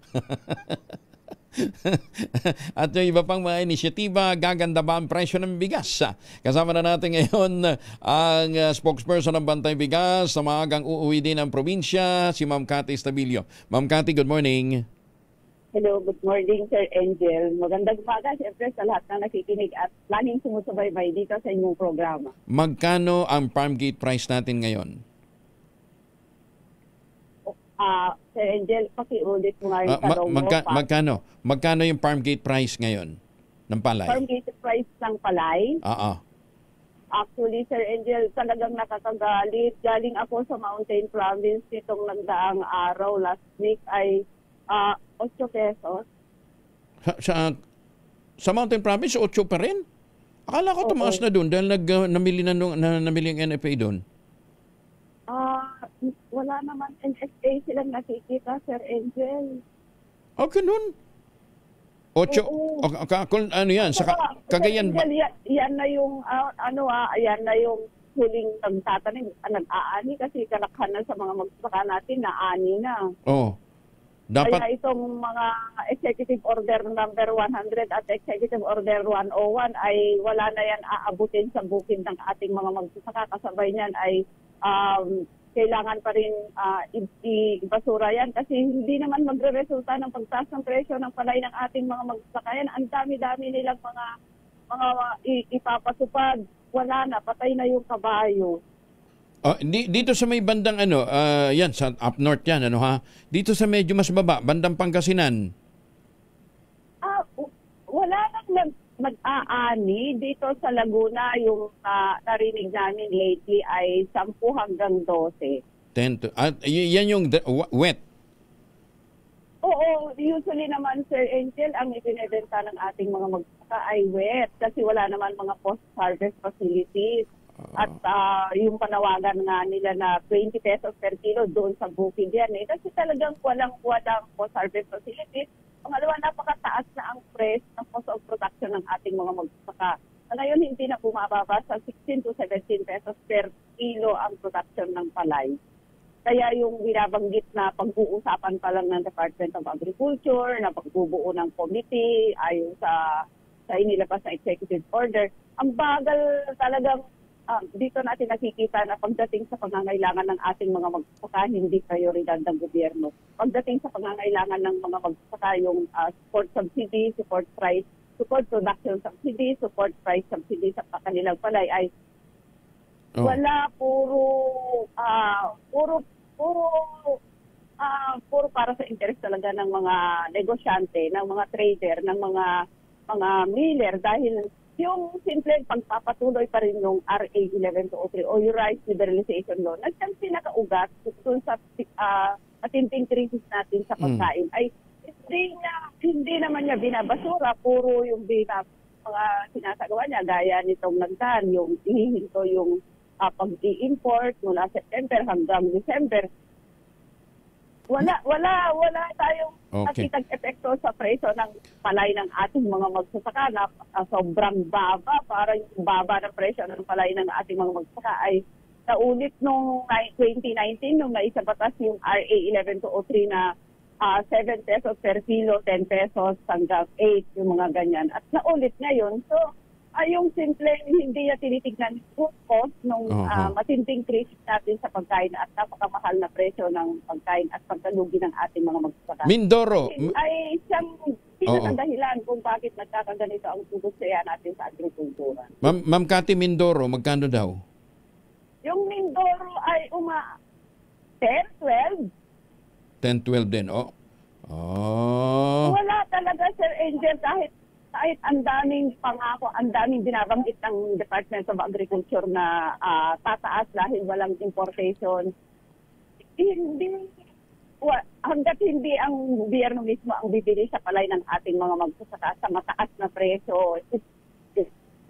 At yung iba pang mga inisyatiba, gaganda ba ang presyo ng bigas? Kasama na natin ngayon ang spokesperson ng Bantay Bigas sa maagang uuwi din ng probinsya, si Ma'am Cathy Estabilio. Ma'am Cathy, good morning. Hello, good morning, Sir Angel. Magandang umaga, siyempre, sa lahat na nakikinig at laging sumusubaybay dito sa inyong programa. Magkano ang farm gate price natin ngayon? Sir Angel, pakiulit mo nga yung tanong mo. Magkano yung farm gate price ngayon ng palay? Farm gate price ng palay? Actually, Sir Angel, talagang nakakagalit. Galing ako sa Mountain Province nitong nagdaang araw. Last week ay 8 pesos. Sa Mountain Province, 8 pa rin? Akala ko tumaas na doon dahil namili ang NFA doon. Wala naman NSA silang nakikita, Sir Angel. Ganun? 8? Ano yan? Sa Cagayan ba? Yan na yung, yan na yung huling nagtatanim, nag-aani kasi kalakhan na sa mga magsasaka natin, naani na. Dapat... Kaya itong mga Executive Order number 100 at Executive Order 101 ay wala na yan aabutin sa bukid ng ating mga magsasaka. Kasabay niyan ay kailangan pa rin ibasura yan kasi hindi naman magre-resulta ng pagtaas ng presyo ng palay ng ating mga magsasaka. Ang dami-dami nilang mga ipapatupad. Wala na, patay na yung kabayo. Dito sa may bandang yan, sa up north yan, dito sa medyo mas baba, bandang Pangasinan. Wala nang mag-aani dito sa Laguna. Yung narinig namin lately ay 10 hanggang 12. 10 to, yan yung wet? Oo, usually naman, Sir Angel, ang ibinebenta ng ating mga magsasaka ay wet kasi wala naman mga post-harvest facilities. At yung panawagan nga nila na 20 pesos per kilo doon sa bukid yan kasi talagang walang post-harvest facilities. Pangalawa, napakataas na ang price ng cost of production ng ating mga magsasaka. Ngayon, hindi na bumababa sa 16 to 17 pesos per kilo ang production ng palay. Kaya yung binabanggit na pag-uusapan pa lang ng Department of Agriculture, na pagbubuo ng committee, ayon sa inilabas na executive order, ang bagal talagang dito natin nakikita na pagdating sa pangangailangan ng ating mga magsasaka, hindi prioridad ng gobyerno. Pagdating sa pangangailangan ng mga magsasaka, yung support subsidy, support production subsidy, support price subsidy sa kanilang palay ay wala, puro para sa interest talaga ng mga negosyante, ng mga trader, ng mga miller dahil yung simple pagpapatuloy pa rin ng RA 1103 o yung Rice Liberalization Law, nagsyang pinakaugat doon sa matinding krisis natin sa pagkain ay hindi naman niya binabasura, puro yung mga sinasagawa niya gaya nitong nagdaan, yung ihihinto yung pag-i-import mula September hanggang December. Wala tayong nakitang epekto sa presyo ng palay ng ating mga magsasaka na sobrang baba. Parang yung baba ng presyo ng palay ng ating mga magsasaka ay naulit nung 2019 nung naisabatas yung RA 11203 na 7 pesos per kilo, 10 pesos hanggang 8 yung mga ganyan. At naulit ngayon. So, yung simple, hindi niya tinitignan yung cost ng matinding krisis natin sa pagkain at napakamahal na presyo ng pagkain at pagkalugi ng ating mga magsasaka. Mindoro. Ay siyang pinakadahilan kung bakit nagkakaganito ang industriya natin sa agrikultura. Ma'am Cathy, Mindoro, magkano daw? Yung Mindoro ay 10, 12. 10, 12 din, Wala talaga, Sir Angel, kahit ang daming pangako, ang daming binabanggit ng Department of Agriculture na tataas dahil walang importation. Hindi, hanggat hindi ang gobyerno mismo ang bibili sa palay ng ating mga magsasaka sa mataas na presyo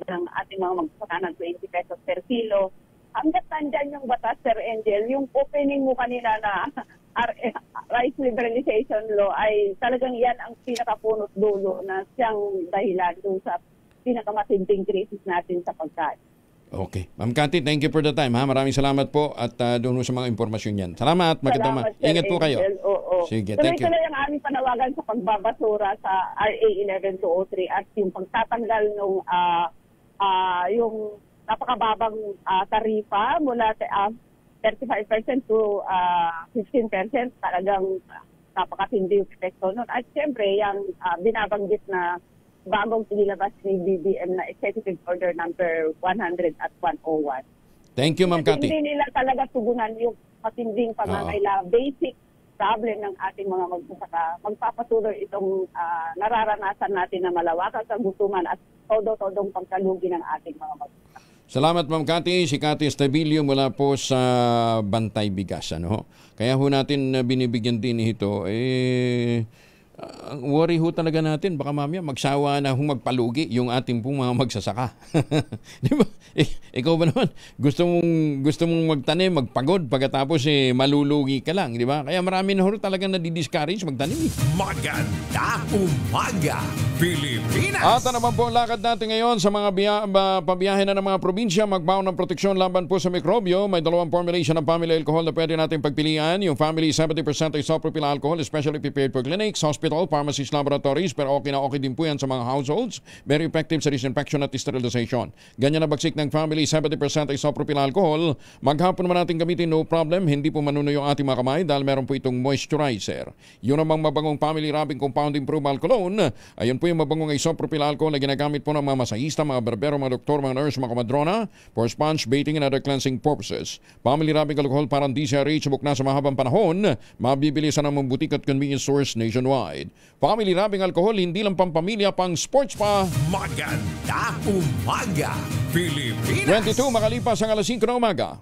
ng ating mga magsasaka ng 20 pesos per kilo, hanggat nandyan yung batas, Sir Angel, yung opening mo kanina na rice liberalization law ay talagang yan ang pinakapunot dulo na siyang dahilan doon sa pinakamatinding krisis natin sa pagkain. Okay. Ma'am Cathy, thank you for the time. Maraming salamat po at doon sa mga impormasyon yan. Salamat. Magandang ingat po kayo. Oo. Sige, thank you. Tuloy-tuloy ang aming panawagan sa pagbabasura sa RA 11203 at yung pagtatanggal ng yung napakababang tarifa mula 35% to 15%, talagang napakatindi yung epekto nun. At siyempre, yung binabanggit na bagong nilabas ni BBM na Executive Order number 100 at 101. Thank you, Ma'am Cathy. Hindi nila talaga tugunan yung matinding pangangailangan, basic problem ng ating mga magsasaka. Magpapatuloy itong nararanasan natin na malawakan sa gutuman at todo-todong pagkalugi ng ating mga magsasaka. Salamat, Ma'am Cathy. Si Cathy Estabilio mula po sa Bantay Bigas. Kaya ho natin binibigyan din ito, ang worry ho talaga natin, baka mamaya magsawa na magpalugi yung ating pong mga magsasaka. Di ba? Ikaw ba naman, gusto mong magtanim, magpagod, pagkatapos malulugi ka lang, di ba? Kaya marami na ho talagang nadidiscourage magtanim. Maganda umaga, Pilipinas! At naman po ang lakad natin ngayon sa mga pabiyahe na ng mga probinsya, magbaon ng proteksyon laban po sa mikrobyo. May dalawang formulation ng family alcohol na pwede natin pagpilian. Yung family 70% isopropyl alcohol, especially prepared for clinics, hospital, pharmacies, laboratories, pero okay na okay din po yan sa mga households. Very effective sa disinfection at sterilization. Ganyan na bagsik ng family 70% isopropyl alcohol. Maghapon naman natin gamitin, no problem. Hindi po manuno yung ating mga kamay dahil meron po itong moisturizer. Yun namang mabangong family rubbing compound improved cologne. Ayun po yung mabangong isopropyl alcohol na ginagamit po ng mga masahista, mga barbero, mga doktor, mga nurse, mga komadrona for sponge, bathing, and other cleansing purposes. Family rubbing alcohol parang DCRH subok na sa mahabang panahon. Mabibili sa namang butik at convenience stores nationwide. Family rubbing alcohol, hindi lang pampamilya, pang sports pa. Maganda umaga, Pilipinas! 22 makalipas ang alas 5 ng umaga.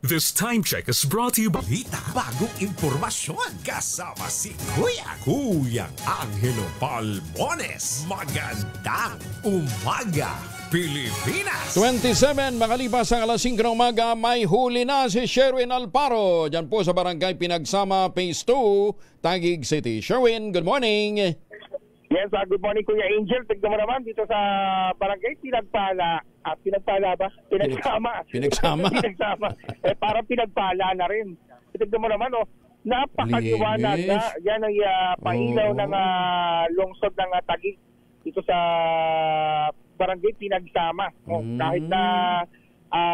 This time check is brought to you by Bagong impormasyon kasama si Kuyang Angelo Palmones. Magandang umaga, Pilipinas! 27 makalipas ang alas 5 ng umaga, may huli na si Sherwin Alparo. Diyan po sa Barangay Pinagsama, Phase 2, Taguig City. Sherwin, good morning! Yes, good morning Kuya Angel. Tignan mo naman dito sa Barangay Pinagpala. Pinagpala ba? Pinagsama. Pinagsama. Parang pinagpala na rin. Tignan mo naman, napakaliwanag na. Yan ang pailaw ng lungsod ng Taguig dito sa Barangay Pinagsama. Kahit na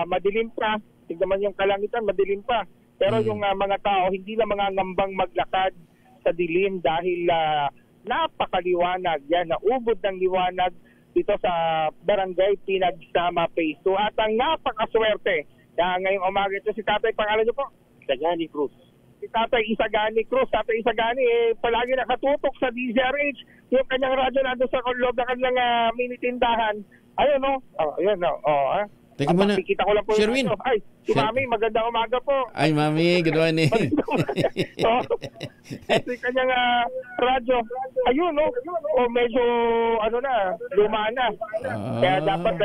madilim pa, tignan mo yung kalangitan, madilim pa. Pero yung mga tao, hindi na mga ngambang maglakad sa dilim dahil napakaliwanag. Yan, naubod ng liwanag dito sa Barangay Pinagsama Phase 2. At ang napakaswerte na ngayong umaga ito si Tatay, pangalan niyo po? Isagani Cruz. Si Tatay Isagani Cruz. Tatay Isagani, palagi nakatutok sa DZRH. Yung kanyang radyo nandun sa loob ng kanyang mini tindahan. Ayun, no? Ayun, no? Teka muna. Nakikita ko lang po Sherwin. Ay, si Mami, magandang umaga po. Ay, Mami, good morning. Kasi kanyang radyo, ayun, no? Medyo, luma na. Kaya dapat,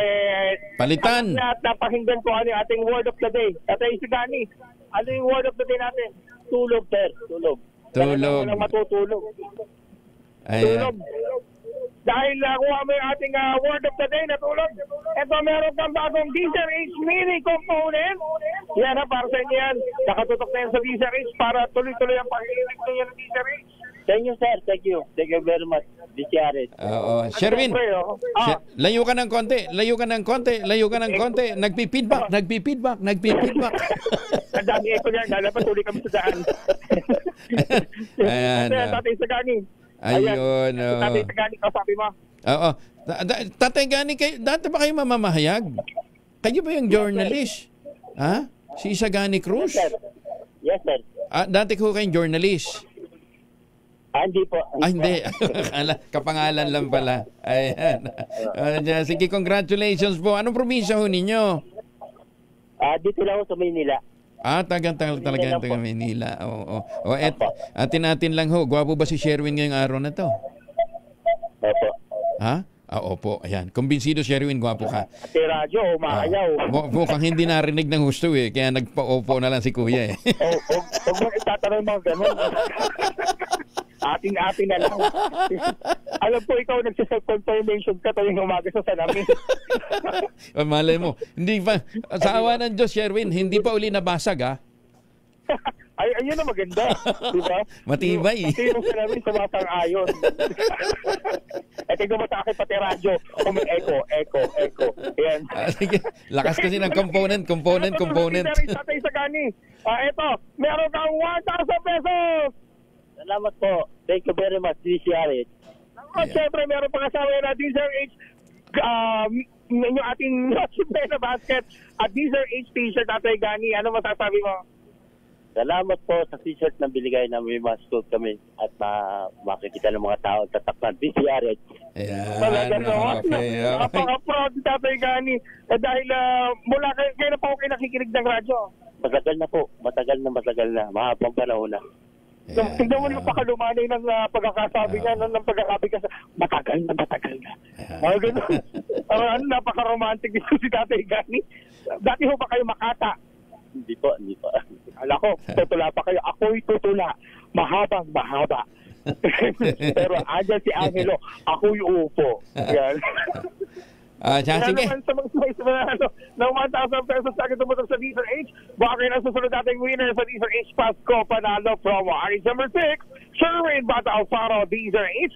palitan. Napakinggan ko ano yung ating word of the day. Tatay Isigani, ano yung word of the day natin? Tulog, sir. Tulog. Walang matutulog. Tulog. Dahil nakuha mo yung ating word of the day na tulog. Ito, meron kang bagong DZRH mini component. Yan para sa inyo yan. Nakatutok na yan sa DZRH para tuloy-tuloy ang pag-iinig niya ng DZRH. Thank you, sir. Thank you. Thank you very much, DZRH. Sherwin, layo ka ng konti. Nagpipidback. Ang dami echo niya. Lalapat ulit kami sa daan. Ayan. Tatay Sagani. Ayun. Tatay Sagani, kasabi mo. Oo. Tatay Gani, dati ba kayo mamamahayag? Kayo ba yung journalist? Ha? Si Isagani Cruz? Yes, sir. Dati ko kayong journalist. Hindi po. Hindi. Kapangalan lang pala. Ayan. Sige, congratulations po. Anong probinsya ho ninyo? Dito lang sa Maynila. Talaga taga Manila. Oo. Atin lang ho, gwapo ba si Sherwin ngayong araw na to? Opo. Ha? Opo. Ayan. Kumbinsido, Sherwin, gwapo ka. Ate radyo, umaayaw. Mukhang hindi narinig ng gusto kaya nagpa-opo na lang si Kuya Huwag mo itatanong mga ganun. Atin na lang. Alam po, ikaw nagsiself-confirmation ka tuwing umaga sa salamin. Malay mo. Hindi pa. Sa awa ng Diyos, Sherwin, hindi pa uli nabasag, ha? Ayun na maganda. Diba? Matibay. Kasi yung salamin sumasang-ayon. Tingnan mo sa akin pati radyo. Echo. Ayan. Sige. Lakas kasi ng component. Tatay sa gani. Ito, meron kang 1,000 pesos. Salamat po. Thank you very much, DCRH. Siyempre, meron pang kasama na DCRH. Yung ating na basket at DCRH t-shirt, Tatay Gani. Ano masasabi mo? Salamat po sa t-shirt na binigay na may mascot kami at makikita ng mga tao tatakpan. DCRH. Ayan. Okay. Napaka-proud Tatay Gani. Dahil mula kayo na po kayo nakikinig ng radyo. Matagal na. Mahabang panahon na. Tingnan mo yung pakalumanay ng pagkakasabi niya, ng pagkakabigkas. Matagal na. Napaka-romantic dito si Tatay Gani. Dati ho ba kayo Makata? Hindi po. Ala ko, tutula pa kayo. Ako'y tutula. Mahaba. Pero andyan si Angelo. Ako'y upo. Yan. Sige. Naman sa mga ng 1,000 pesos sa akin tumutok sa DCRH. Baka kayo na susunod nating winner sa DCRH Pasko Panalo promo. Aris number 6, Sherwin Bata Alfaro, DCRH.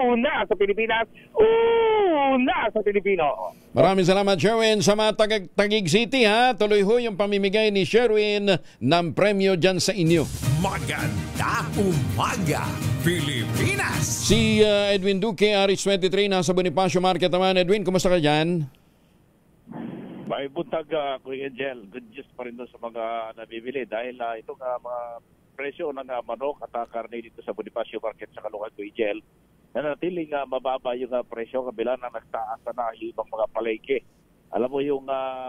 Una sa Pilipinas. Una sa Pilipino. Maraming salamat, Sherwin, sa mga Taguig City, ha. Tuloy ho yung pamimigay ni Sherwin ng premyo dyan sa inyo. Magandang umaga, Pilipinas! Si Edwin Duque, Aris 23, nasa Bonifacio Market naman. Edwin, kumusta ka dyan? May buntag, Kuya Angel. Good news pa rin doon sa mga nabibili dahil itong mga presyo ng manok at karne dito sa Bonifacio Market sa Caloocan, Kuya Angel, nanatiling mababa yung presyo kabila na nagtaas na yung ibang mga palengke. Alam mo yung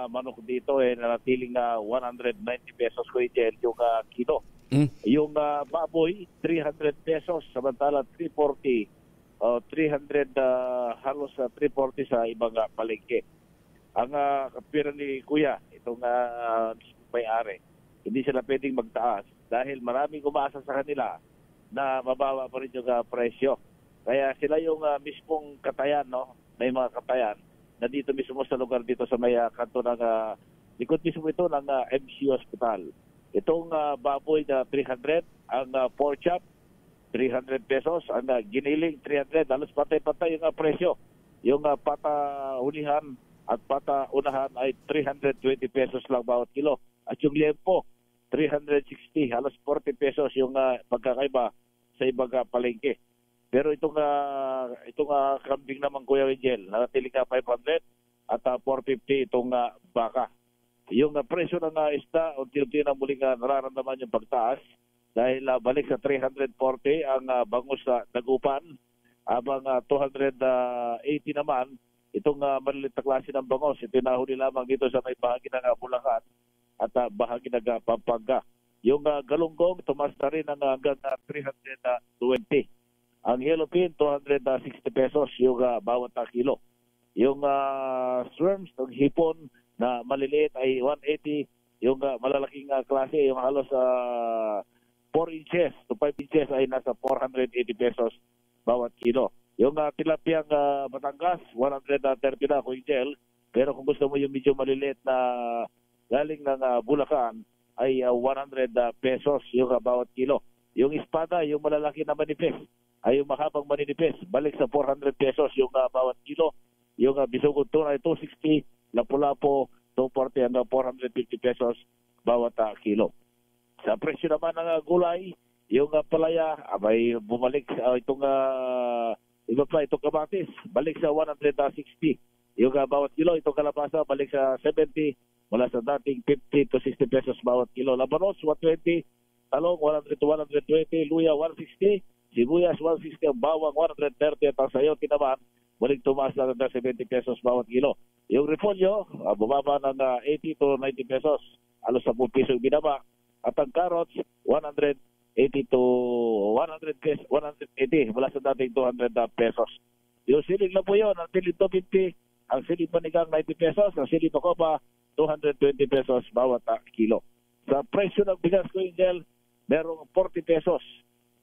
manok dito nanatiling 190 pesos, Kuya Angel, yung kilo. Yung baboy, 300 pesos, samantala 340, 300, halos 340 sa ibang palengke. Ang kapira ni Kuya, itong may-ari, hindi sila pwedeng magtaas dahil maraming umaasa sa kanila na mababa pa rin yung presyo. Kaya sila yung mismong katayan, no? May mga katayan na dito mismo sa lugar dito sa may kanto ng likod mismo ito ng MC Hospital. Itong baboy na 300, ang pork chop 300 pesos, ang giniling 300, halos patay-patay yung presyo. Yung pata ulihan at pata unahan ay 320 pesos lang bawat kilo. At yung liempo 360, halos 40 pesos yung pagkakaiba sa ibang palengke. Pero itong kambing naman, Kuya Angel, nanatiling 500 at 450 itong baka. Yung presyo ng isda, unti-unti na muling nararamdaman yung pagtaas dahil balik sa 340 ang bangus sa dagupan, habang 280 naman itong malilit na klase ng bangus. Ito nahuli lamang dito sa may bahagi ng Bulacan at bahagi ng Pampanga. Yung galunggong, tumas na rin hanggang 320. Ang yellowfin, 260 pesos yung bawat kilo. Yung shrimps, yung hipon na maliliit ay 180. Yung malalaking klase, yung halos 4 inches to 5 inches ay nasa 480 pesos bawat kilo. Yung tilapiyang Batangas, 130 na, Kuya Angel. Pero kung gusto mo yung medyo maliliit na galing ng Bulacan, ay 100 pesos yung bawat kilo. Yung espada, yung malalaki na manipis, ay yung mahabang maninipis, balik sa 400 pesos yung bawat kilo. Yung bisugod tuna ay 260, lapu-lapo 240 hanggang 450 pesos bawat kilo. Sa presyo naman ng gulay, yung palaya, abay bumalik itong iba pa, itong kamatis, balik sa 160. Yung bawat kilo, itong kalabasa, balik sa 70, mula sa dating 50 to 60 pesos bawat kilo. Labanos, 120, talong, 100 to 120, luya, 160, sibuyas, 160, ang bawang, 130, at ang sayote naman, muling tumaas na ng 70 pesos bawat kilo. Yung repolyo, bumaba ng 80 to 90 pesos. Alos 10 piso yung binaba. At ang carrots, 180 to 100 pesos, 180 mula sa dating 200 pesos. Yung siling na po yun, ang siling 250, ang siling panigang 90 pesos, ang siling pakopa 220 pesos bawat kilo. Sa presyo ng bigas ko, Angel, merong 40 pesos.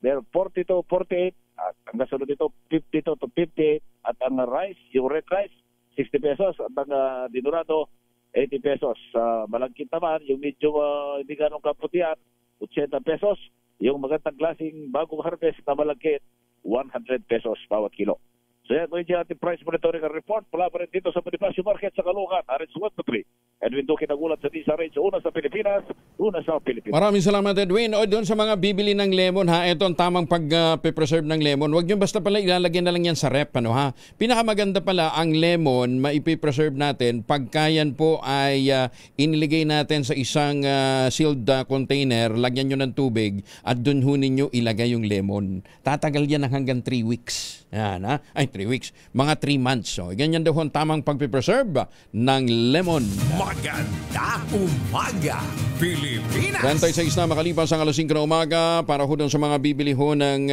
Merong 40 to 48, at ang kasunod dito 52 to 58, at ang rice, yung red rice, 60 pesos, at ang dinurado, 80 pesos. Sa malagkit naman, yung medyo hindi ganong kaputian, 80 pesos. Yung magandang klaseng bagong harvest na malagkit, 100 pesos bawat kilo. So yan, ito yung ating price monitoring report. Mula pa rin dito sa Bonifacio Market sa Caloocan, RH123. Edwin Duque nagulat sa DZRH, una sa Pilipinas, una sa Pilipinas. Maraming salamat, Edwin. O doon sa mga bibili ng lemon, ha, ito ang tamang pag-preserve ng lemon. Huwag nyo basta pala ilalagyan na lang yan sa rep, ano, ha. Pinakamaganda pala ang lemon, maipipreserve natin pagka yan po ay iniligay natin sa isang sealed container, lagyan nyo ng tubig at doon ho ninyo ilagay yung lemon. Tatagal yan hanggang 3 weeks. Yan, ha? Ay, 3 weeks. Mga 3 months. So, ganyan daw ang tamang pag-preserve ng lemon. Maganda umaga, Pilipinas! 26 na makalipas ang alas 5 na umaga para ho doon sa mga bibili ho ng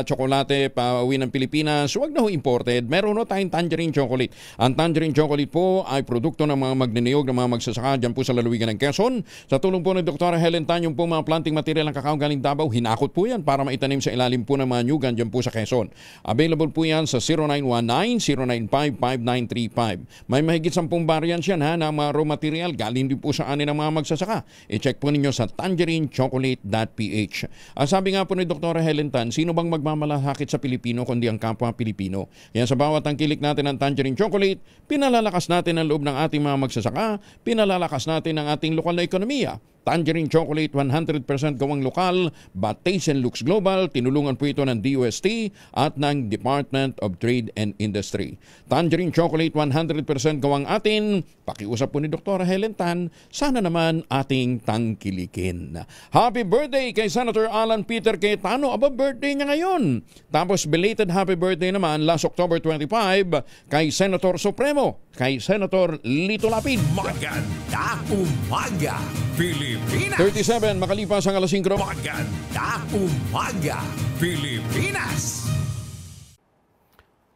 tsokolate pauwi ng Pilipinas. Huwag na ho imported. Meron ho tayong tangerine chocolate. Ang tangerine chocolate po ay produkto ng mga magniniyog ng mga magsasaka dyan po sa lalawigan ng Quezon. Sa tulong po ng Dr. Helen Tan, yung po mga planting material ng kakao galing Davao, hinakot po yan para maitanim sa ilalim po ng mga nyugan dyan po sa Quezon. Available po yan sa 0919-095-5935. May mahigit 10 variants yan, ha, ng mga raw material galing din po sa anin ng mga magsasaka. I-check po ninyo sa tangerinechocolate.ph. Ang sabi nga po ni Dr. Helen Tan, sino bang magmamalahakit sa Pilipino kundi ang kapwa Pilipino? Kaya sa bawat tangkilik natin ng tangerine chocolate, pinalalakas natin ang loob ng ating mga magsasaka, pinalalakas natin ang ating lokal na ekonomiya. Tangerine Chocolate, 100% gawang lokal, but taste and looks global. Tinulungan po ito ng DOST at ng Department of Trade and Industry. Tangerine Chocolate, 100% gawang atin. Pakiusap po ni Dr. Helen Tan, sana naman ating tangkilikin. Happy birthday kay Senator Alan Peter Cayetano. Aba, birthday niya ngayon. Tapos belated happy birthday naman last October 25 kay Senator Supremo, kay Senator Lito Lapid. Maganda umaga, Pilipinas! 37 makalipas ang alas 5. Maganda umaga, Pilipinas!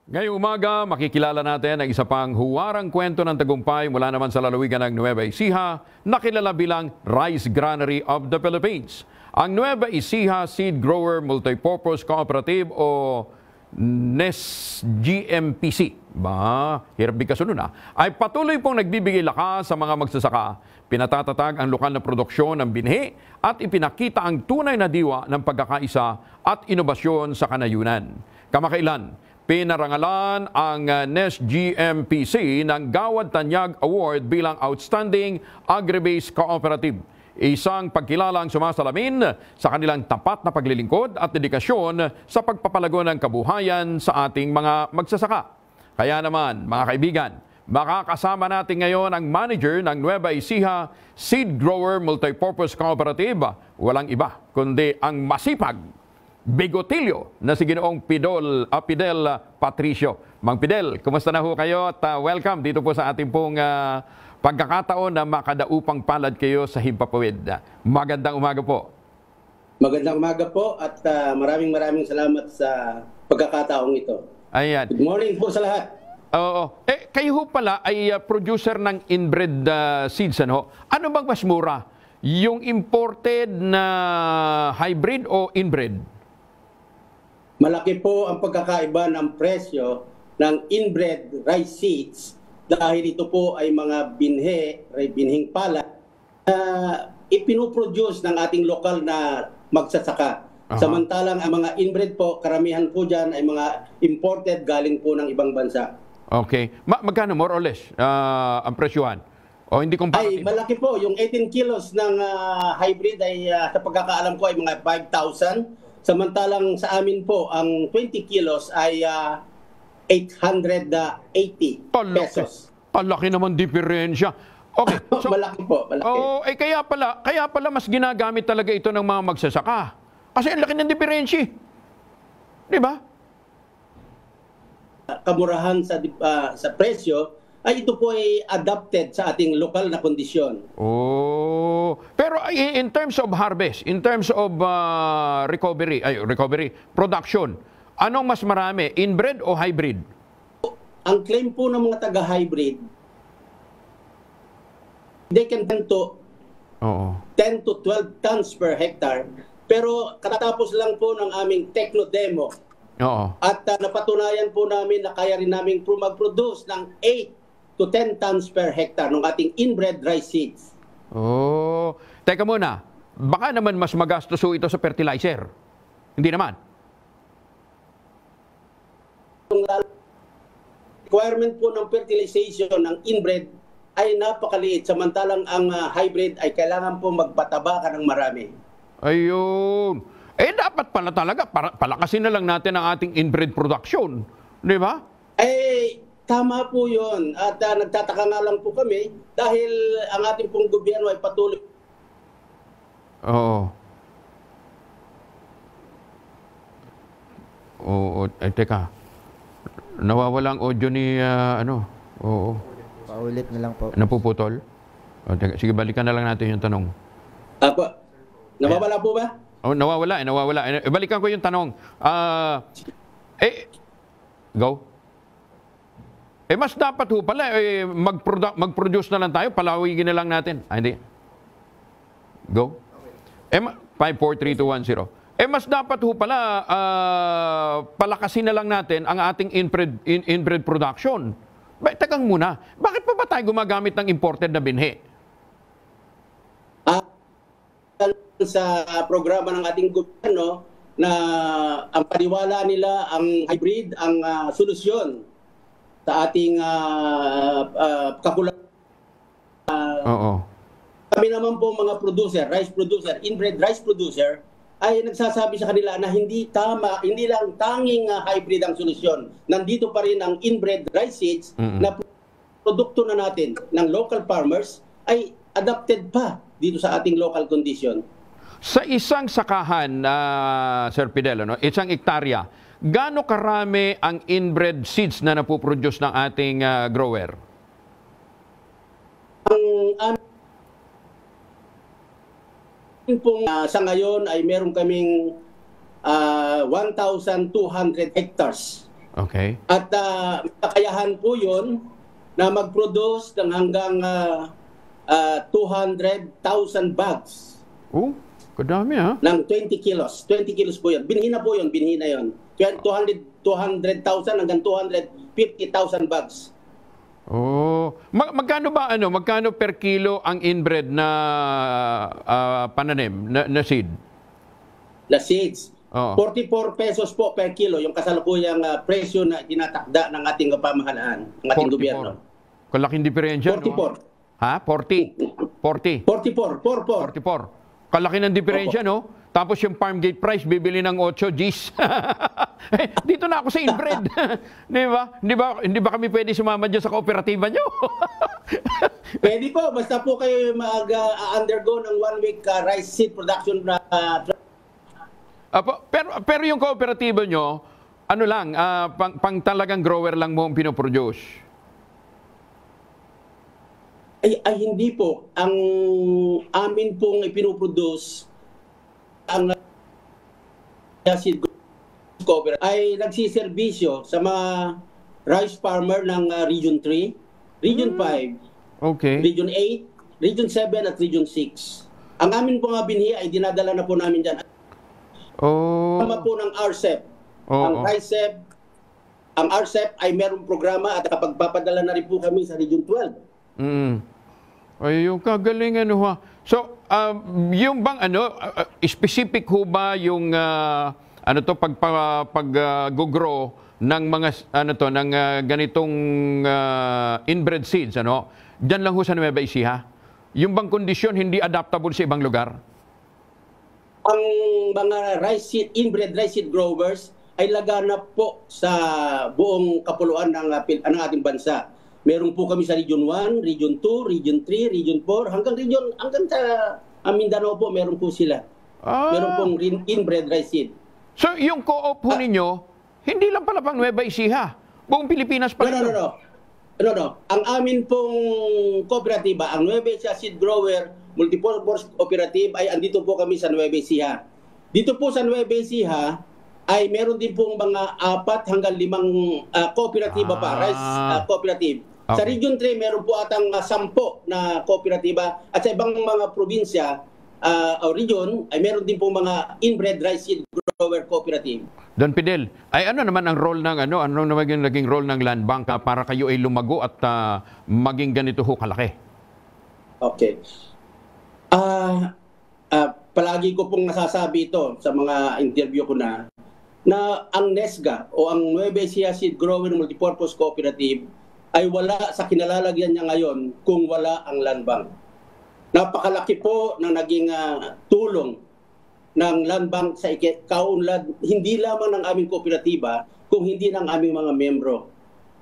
Ngayong umaga, makikilala natin ang isa pang huwarang kwento ng tagumpay mula naman sa lalawigan ng Nueva Ecija na kilala bilang Rice Granary of the Philippines. Ang Nueva Ecija Seed Grower Multipurpose Cooperative o NES-GMPC, hirap di kasunod ay patuloy pong nagbibigay lakas sa mga magsasaka. Pinatatatag ang lokal na produksyon ng binhi at ipinakita ang tunay na diwa ng pagkakaisa at inobasyon sa kanayunan. Kamakailan, pinarangalan ang NES-GMPC ng Gawad Tanyag Award bilang Outstanding Agri-Based Cooperative. Isang pagkilala ang sumasalamin sa kanilang tapat na paglilingkod at dedikasyon sa pagpapalago ng kabuhayan sa ating mga magsasaka. Kaya naman, mga kaibigan, makakasama natin ngayon ang manager ng Nueva Ecija Seed Grower Multipurpose Cooperative. Walang iba kundi ang masipag bigotilyo na si Ginoong Fidel Patricio. Mang Fidel, kumusta na ho kayo at welcome dito po sa ating pong pagkakataon na makadaupang palad kayo sa Himpapawid. Magandang umaga po. Magandang umaga po at maraming salamat sa pagkakataong ito. Ayan. Good morning po sa lahat. Oo. Kayo ho pala ay producer ng inbred seeds, ano? Ano bang mas mura? Yung imported na hybrid o inbred? Malaki po ang pagkakaiba ng presyo ng inbred rice seeds dahil ito po ay mga binhing palad na ipinoproduce ng ating lokal na magsasaka. Samantalang ang mga inbred po, karamihan po dyan ay mga imported galing po ng ibang bansa. Okay. Magkano more or less ang presyuhan? O hindi comparative? Ay, malaki po. Yung 18 kilos ng hybrid ay sa pagkakaalam ko ay mga 5,000. Samantalang sa amin po, ang 20 kilos ay 880 pesos. Palaki naman diferensya. Okay. So, malaki po. Malaki. Kaya pala mas ginagamit talaga ito ng mga magsasaka. Kasi ang laki ng diferensya. Di ba? kamurahan sa presyo, ay ito po ay adapted sa ating lokal na kondisyon. Oh, pero in terms of harvest, in terms of recovery, production, anong mas marami, inbred o hybrid? Ang claim po ng mga taga-hybrid, they can tend to 10 to 12 tons per hectare. Pero katatapos lang po ng aming techno-demo. At napatunayan po namin na kaya rin namin mag-produce ng 8 to 10 tons per hectare ng ating inbred rice seeds. Oh, teka muna. Baka naman mas magastos ito sa fertilizer. Hindi naman. Requirement po ng fertilization ng inbred ay napakaliit, samantalang ang hybrid ay kailangan po magpataba ka ng marami. Ayun. Dapat pala talaga, palakasin na lang natin ang ating inbred production. Di ba? Tama po yun. At nagtataka nga lang po kami dahil ang ating pong gobyerno ay patuloy. Teka. Nawawala ang audio ni, Paulit na lang po. Napuputol? Sige, balikan na lang natin yung tanong. Apo. Nawawala po ba? Nawawala. Balikan ko yung tanong. Go. Mas dapat ho pala, mag-produce na lang tayo, palawigin na lang natin. Hindi. Go. 543-210. Mas dapat ho pala, palakasin na lang natin ang ating inbred production. Tekang muna, bakit pa ba tayo gumagamit ng imported na binhi? Sa programa ng ating gobyerno na ang paniwala nila ang hybrid ang solusyon sa ating kakulangan. Kami naman po mga producer, rice producer, inbred rice producer, ay nagsasabi sa kanila na hindi tama, hindi lang tanging hybrid ang solusyon. Nandito pa rin ang inbred rice seeds na produkto na natin ng local farmers ay adapted pa dito sa ating local condition. Sa isang sakahan, Sir Fidel, isang hektarya, gaano karami ang inbred seeds na napoproduce ng ating grower? Sa ngayon ay meron kaming 1,200 hectares. Okay. At kakayahan po yun na mag-produce ng hanggang 200,000 bags. Kadami ha? Ng 20 kilos. 20 kilos po yun. Binhi na yun. 200,000 hanggang 250,000 bags. Magkano per kilo ang inbred na pananim, na seed? Na seeds. 44 pesos po per kilo yung kasalukuyang presyo na tinatakda ng ating pamahalaan, ng ating gobyerno. Kalaking diferensya, 44. No? Ha? 44. Kalaki ng diferensya, no? Tapos yung farm gate price, bibili ng 8 Gs. Dito na ako sa inbred. Hindi ba kami pwede sumama dyan sa kooperatiba nyo? Pwede po. Basta po kayo mag-undergo ng 1 week rice seed production. Pero yung kooperatiba nyo, ano lang, pang talagang grower lang mo ang pinoproduce? Ay hindi po. Ang amin pong ipinoproduce ang seed cover ay nagsiservisyo sa mga rice farmer ng Region 3, Region 5, Region 8, Region 7 at Region 6. Ang amin po nga binhi ay dinadala na po namin dyan. Tama po ng RCEP. Ang RICEP, ang RCEP ay merong programa at kapag papadala na rin po kami sa Region 12. Ay, yung kagaling ha. So, yung bang specific ho ba yung pag-grow ng mga ng ganitong inbred seeds Diyan lang ho sa Nueva Ecija? Yung bang kondisyon hindi adaptable sa ibang lugar? Ang mga inbred rice seed growers ay laganap po sa buong kapuluan ng ating bansa. Meron po kami sa Region 1, Region 2, Region 3, Region 4, hanggang sa Mindanao po, meron po sila. Meron pong inbred rice seed. So, yung co-op ho ninyo, hindi lang pala pang Nueva Ecija. Buong Pilipinas pa. No. Ang amin pong kooperatiba, ang Nueva Ecija Seed Grower Multipurpose Cooperative ay andito po kami sa Nueva Ecija. Dito po sa Nueva Ecija ay meron din pong mga 4 hanggang 5 kooperatiba pa, rice cooperative. Okay. Sa Region 3 meron po atang 10 na kooperatiba at sa ibang mga probinsya o region ay meron din pong mga inbred rice seed grower cooperative. Don Fidel, ay ano naman ang role ng ano naman naging role ng Land Bank para kayo ay lumago at maging ganito ho kalaki? Okay. Palagi ko pong nasasabi ito sa mga interview ko na ang NESGA o ang Nueva Ecija Seed Grower Multipurpose Cooperative ay wala sa kinalalagyan niya ngayon kung wala ang Land Bank. Napakalaki po ng naging tulong ng Land Bank sa kaunlad, hindi lamang ng aming kooperatiba, kung hindi ng aming mga membro.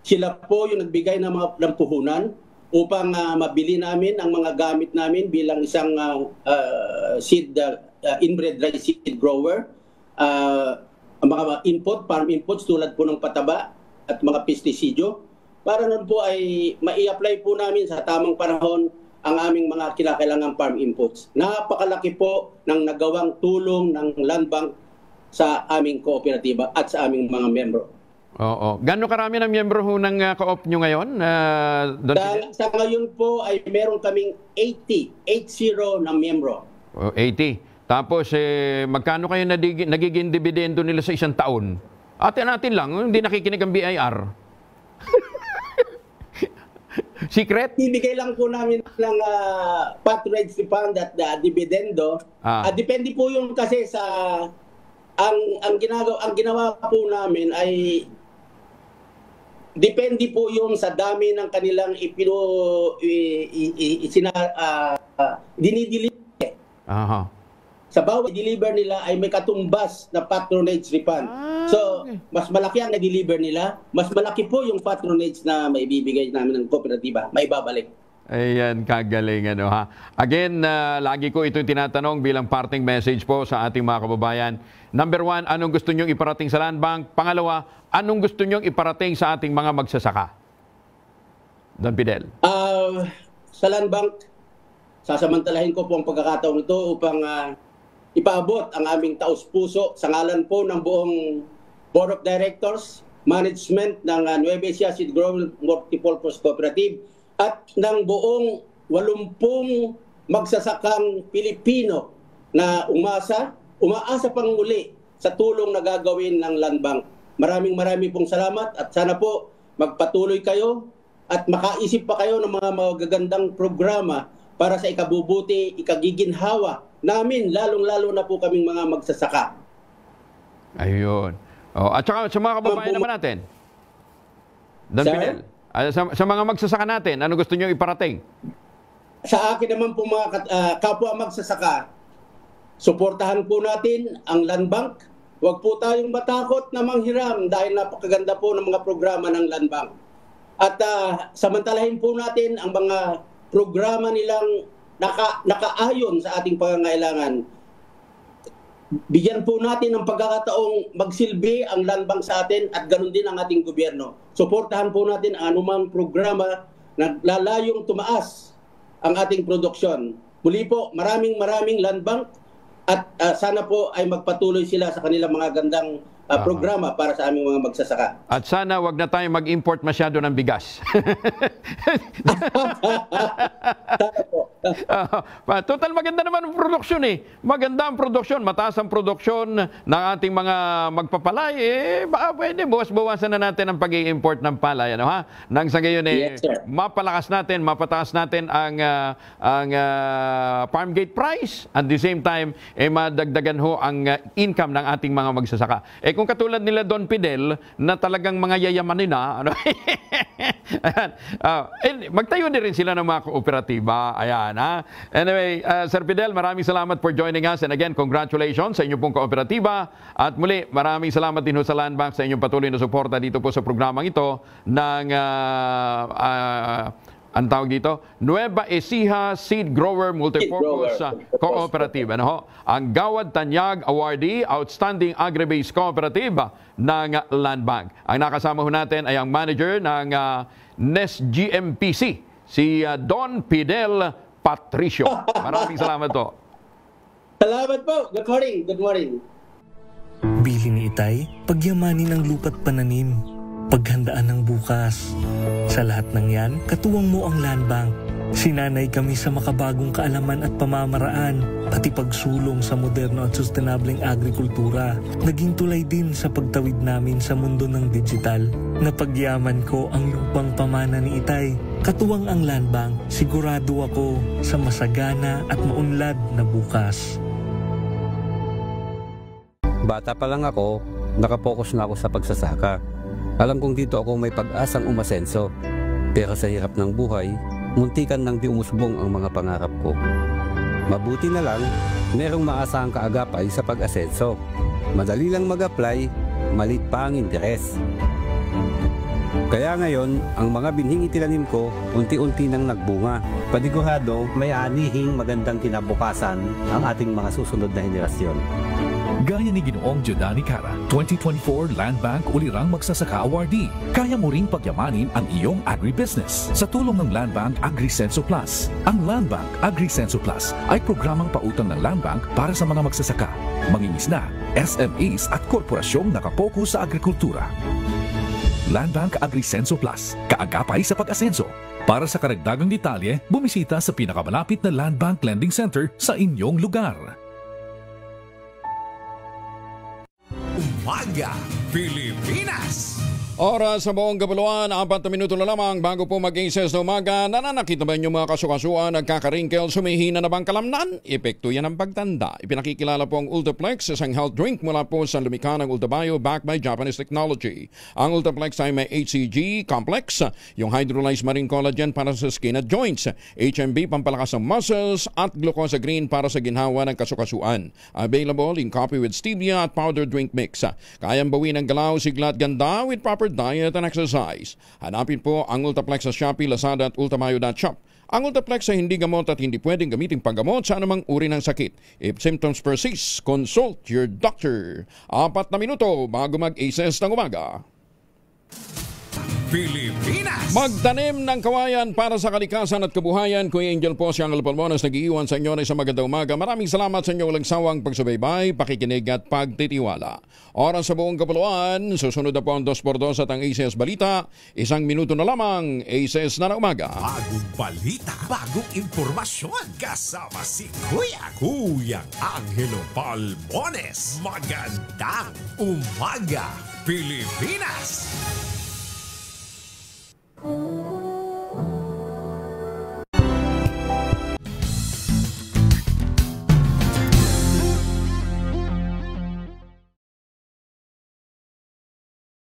Sila po yung nagbigay ng puhunan upang mabili namin ang mga gamit namin bilang isang inbred rice seed grower. Ang mga farm inputs tulad po ng pataba at mga pestisidyo, para nun po ay mai-apply po namin sa tamang panahon ang aming mga kinakailangang farm inputs. Napakalaki po ng nagawang tulong ng Land Bank sa aming kooperatiba at sa aming mga membro. Oo. Gaano karami ng membro ho ng co-op nyo ngayon? Sa ngayon po ay meron kaming 80 na membro. 80. Tapos magkano kayo nagiging dividendo nila sa isang taon? Atin lang, hindi nakikinig ang BIR. Secret? Ibigay lang po namin ng patronage fund at dividendo. Depende po yung kasi sa ang ginawa po namin ay depende po yung sa dami ng kanilang dinideliver. Aha. Sa bawat deliver nila ay may katumbas na patronage refund. So, mas malaki ang na-deliver nila, mas malaki po yung patronage na maibibigay namin ng kooperatiba, maibabalik. Ayan, kagaling ha. Again, lagi ko ito tinatanong bilang parting message po sa ating mga kababayan. Number 1, anong gusto nyong iparating sa Land Bank? Pangalawa, anong gusto nyong iparating sa ating mga magsasaka? Don Fidel. Sa Land Bank, sasamantalahin ko po ang pagkakataon ito upang ipaabot ang aming taos-puso sa ngalan po ng buong Board of Directors, Management ng Nueva Ecija Seed Grower Multipurpose Cooperative at ng buong 80 magsasakang Pilipino na umaasa pang muli sa tulong na gagawin ng Land Bank. Maraming pong salamat at sana po magpatuloy kayo at makaisip pa kayo ng mga magagandang programa para sa ikabubuti, ikagiginhawa namin, lalong-lalo na po kaming mga magsasaka. Ayun. At saka sa mga kababayan naman natin, Don Fidel, sa mga magsasaka natin, ano gusto nyo iparating? Sa akin naman po mga kapwa magsasaka, suportahan po natin ang Land Bank. Huwag po tayong matakot na manghiram dahil napakaganda po ng mga programa ng Land Bank. At samantalahin po natin ang mga programa nilang nakaayon sa ating pangangailangan. Bigyan po natin ng pagkakataong magsilbi ang Land Bank sa atin at ganun din ang ating gobyerno. Suportahan po natin ang anumang programa na lalayong tumaas ang ating produksyon. Muli po, maraming Land Bank at sana po ay magpatuloy sila sa kanilang mga gandang programa para sa aming mga magsasaka. At sana wag na tayong mag-import masyado ng bigas. Total maganda naman ang produksyon Maganda ang produksyon, mataas ang produksyon ng ating mga magpapalay. Baka pwede, bawas-bawasan na natin ang pag-i-import ng palay. Nang sa gayon mapalakas natin, mapataas natin ang farm gate price. At the same time, madagdagan ho ang income ng ating mga magsasaka. Kung katulad nila Don Fidel, na talagang mga yayamanin magtayo din rin sila ng mga kooperatiba. Ayan, Anyway, Sir Fidel, maraming salamat for joining us. And again, congratulations sa inyong pong kooperatiba. At muli, maraming salamat din sa Land Bank sa inyong patuloy na suporta dito po sa programang ito ng ang tawag dito, Nueva Ecija Seed Grower Multipurpose Cooperative. Ano ho? Ang Gawad Tanyag Awardee, Outstanding Agri-Based Cooperative ng Land Bank. Ang nakasama ho natin ay ang manager ng NES GMPC, si Don Fidel Patricio. Maraming salamat po. Salamat po. Good morning. Good morning. Bili ni Itay, pagyamanin ang lupa't pananim, paghandaan ng bukas. Sa lahat ng yan, katuwang mo ang Land Bank. Sinanay kami sa makabagong kaalaman at pamamaraan, pati pagsulong sa moderno at sustainableng agrikultura. Naging tulay din sa pagtawid namin sa mundo ng digital. Napagyaman ko ang lupang pamana ni Itay. Katuwang ang Land Bank, sigurado ako sa masagana at maunlad na bukas. Bata pa lang ako, nakapokus na ako sa pagsasaka. Alam kong dito ako may pag-asang umasenso. Pero sa hirap ng buhay, muntikan nang di umusbong ang mga pangarap ko. Mabuti na lang, merong maasahang kaagapay sa pag-asenso. Madali lang mag-apply, malit pa ang interes. Kaya ngayon, ang mga binhing itinanim ko, unti-unti nang nagbunga. Panigurado, may anihing magandang kinabukasan ang ating mga susunod na henerasyon. Gaya ni Ginoong Giordani Cara, 2024 Land Bank Ulirang Magsasaka Awardee. Kaya mo ring pagyamanin ang iyong agribusiness sa tulong ng Land Bank AgriSenso Plus. Ang Land Bank AgriSenso Plus ay programang pautang ng Land Bank para sa mga magsasaka, mangingisda, SMEs at korporasyong nakapokus sa agrikultura. Land Bank AgriSenso Plus, kaagapay sa pag-asenso. Para sa karagdagang detalye, bumisita sa pinakamalapit na Land Bank Lending Center sa inyong lugar. Umaga, Pilipinas! Oras sa buong Kapuluan, 4 na minuto na lamang bago po mag-8 na umaga. Nananakit na ba yung mga kasukasuan, nagkakaringkel, sumihina na bang kalamnan? Epekto yan ang pagtanda. Ipinakikilala po ang Ultaplex, isang health drink mula po sa lumikha ng Ultabio backed by Japanese technology. Ang Ultaplex ay may HCG complex, yung hydrolyzed marine collagen para sa skin at joints, HMB pampalakas ng muscles at glucosa green para sa ginhawa ng kasukasuan. Available in coffee with stevia at powder drink mix. Kayang bawin ang galaw, sigla at ganda with proper diet and exercise. Hanapin po ang Ultaplex sa Shopee, Lazada at ultamayo.shop. Ang Ultaplex ay hindi gamot at hindi pwedeng gamiting panggamot sa anumang uri ng sakit. If symptoms persist, consult your doctor. 4 na minuto bago mag-8 ng umaga. Pilipinas! Magtanim ng kawayan para sa kalikasan at kabuhayan. Kuya Angel po, si Angel Palmones, nag-iiwan sa inyo na isang magandang umaga. Maraming salamat sa inyong walang sawang pagsubaybay, pakikinig at pagtitiwala. Oras sa buong Kapuluan, susunod na po ang 2x2 at ang ACS Balita. 1 minuto na lamang, ACS na umaga. Bagong balita, bagong impormasyon. Kasama si Kuya Angelo Palmones. Magandang umaga, Pilipinas!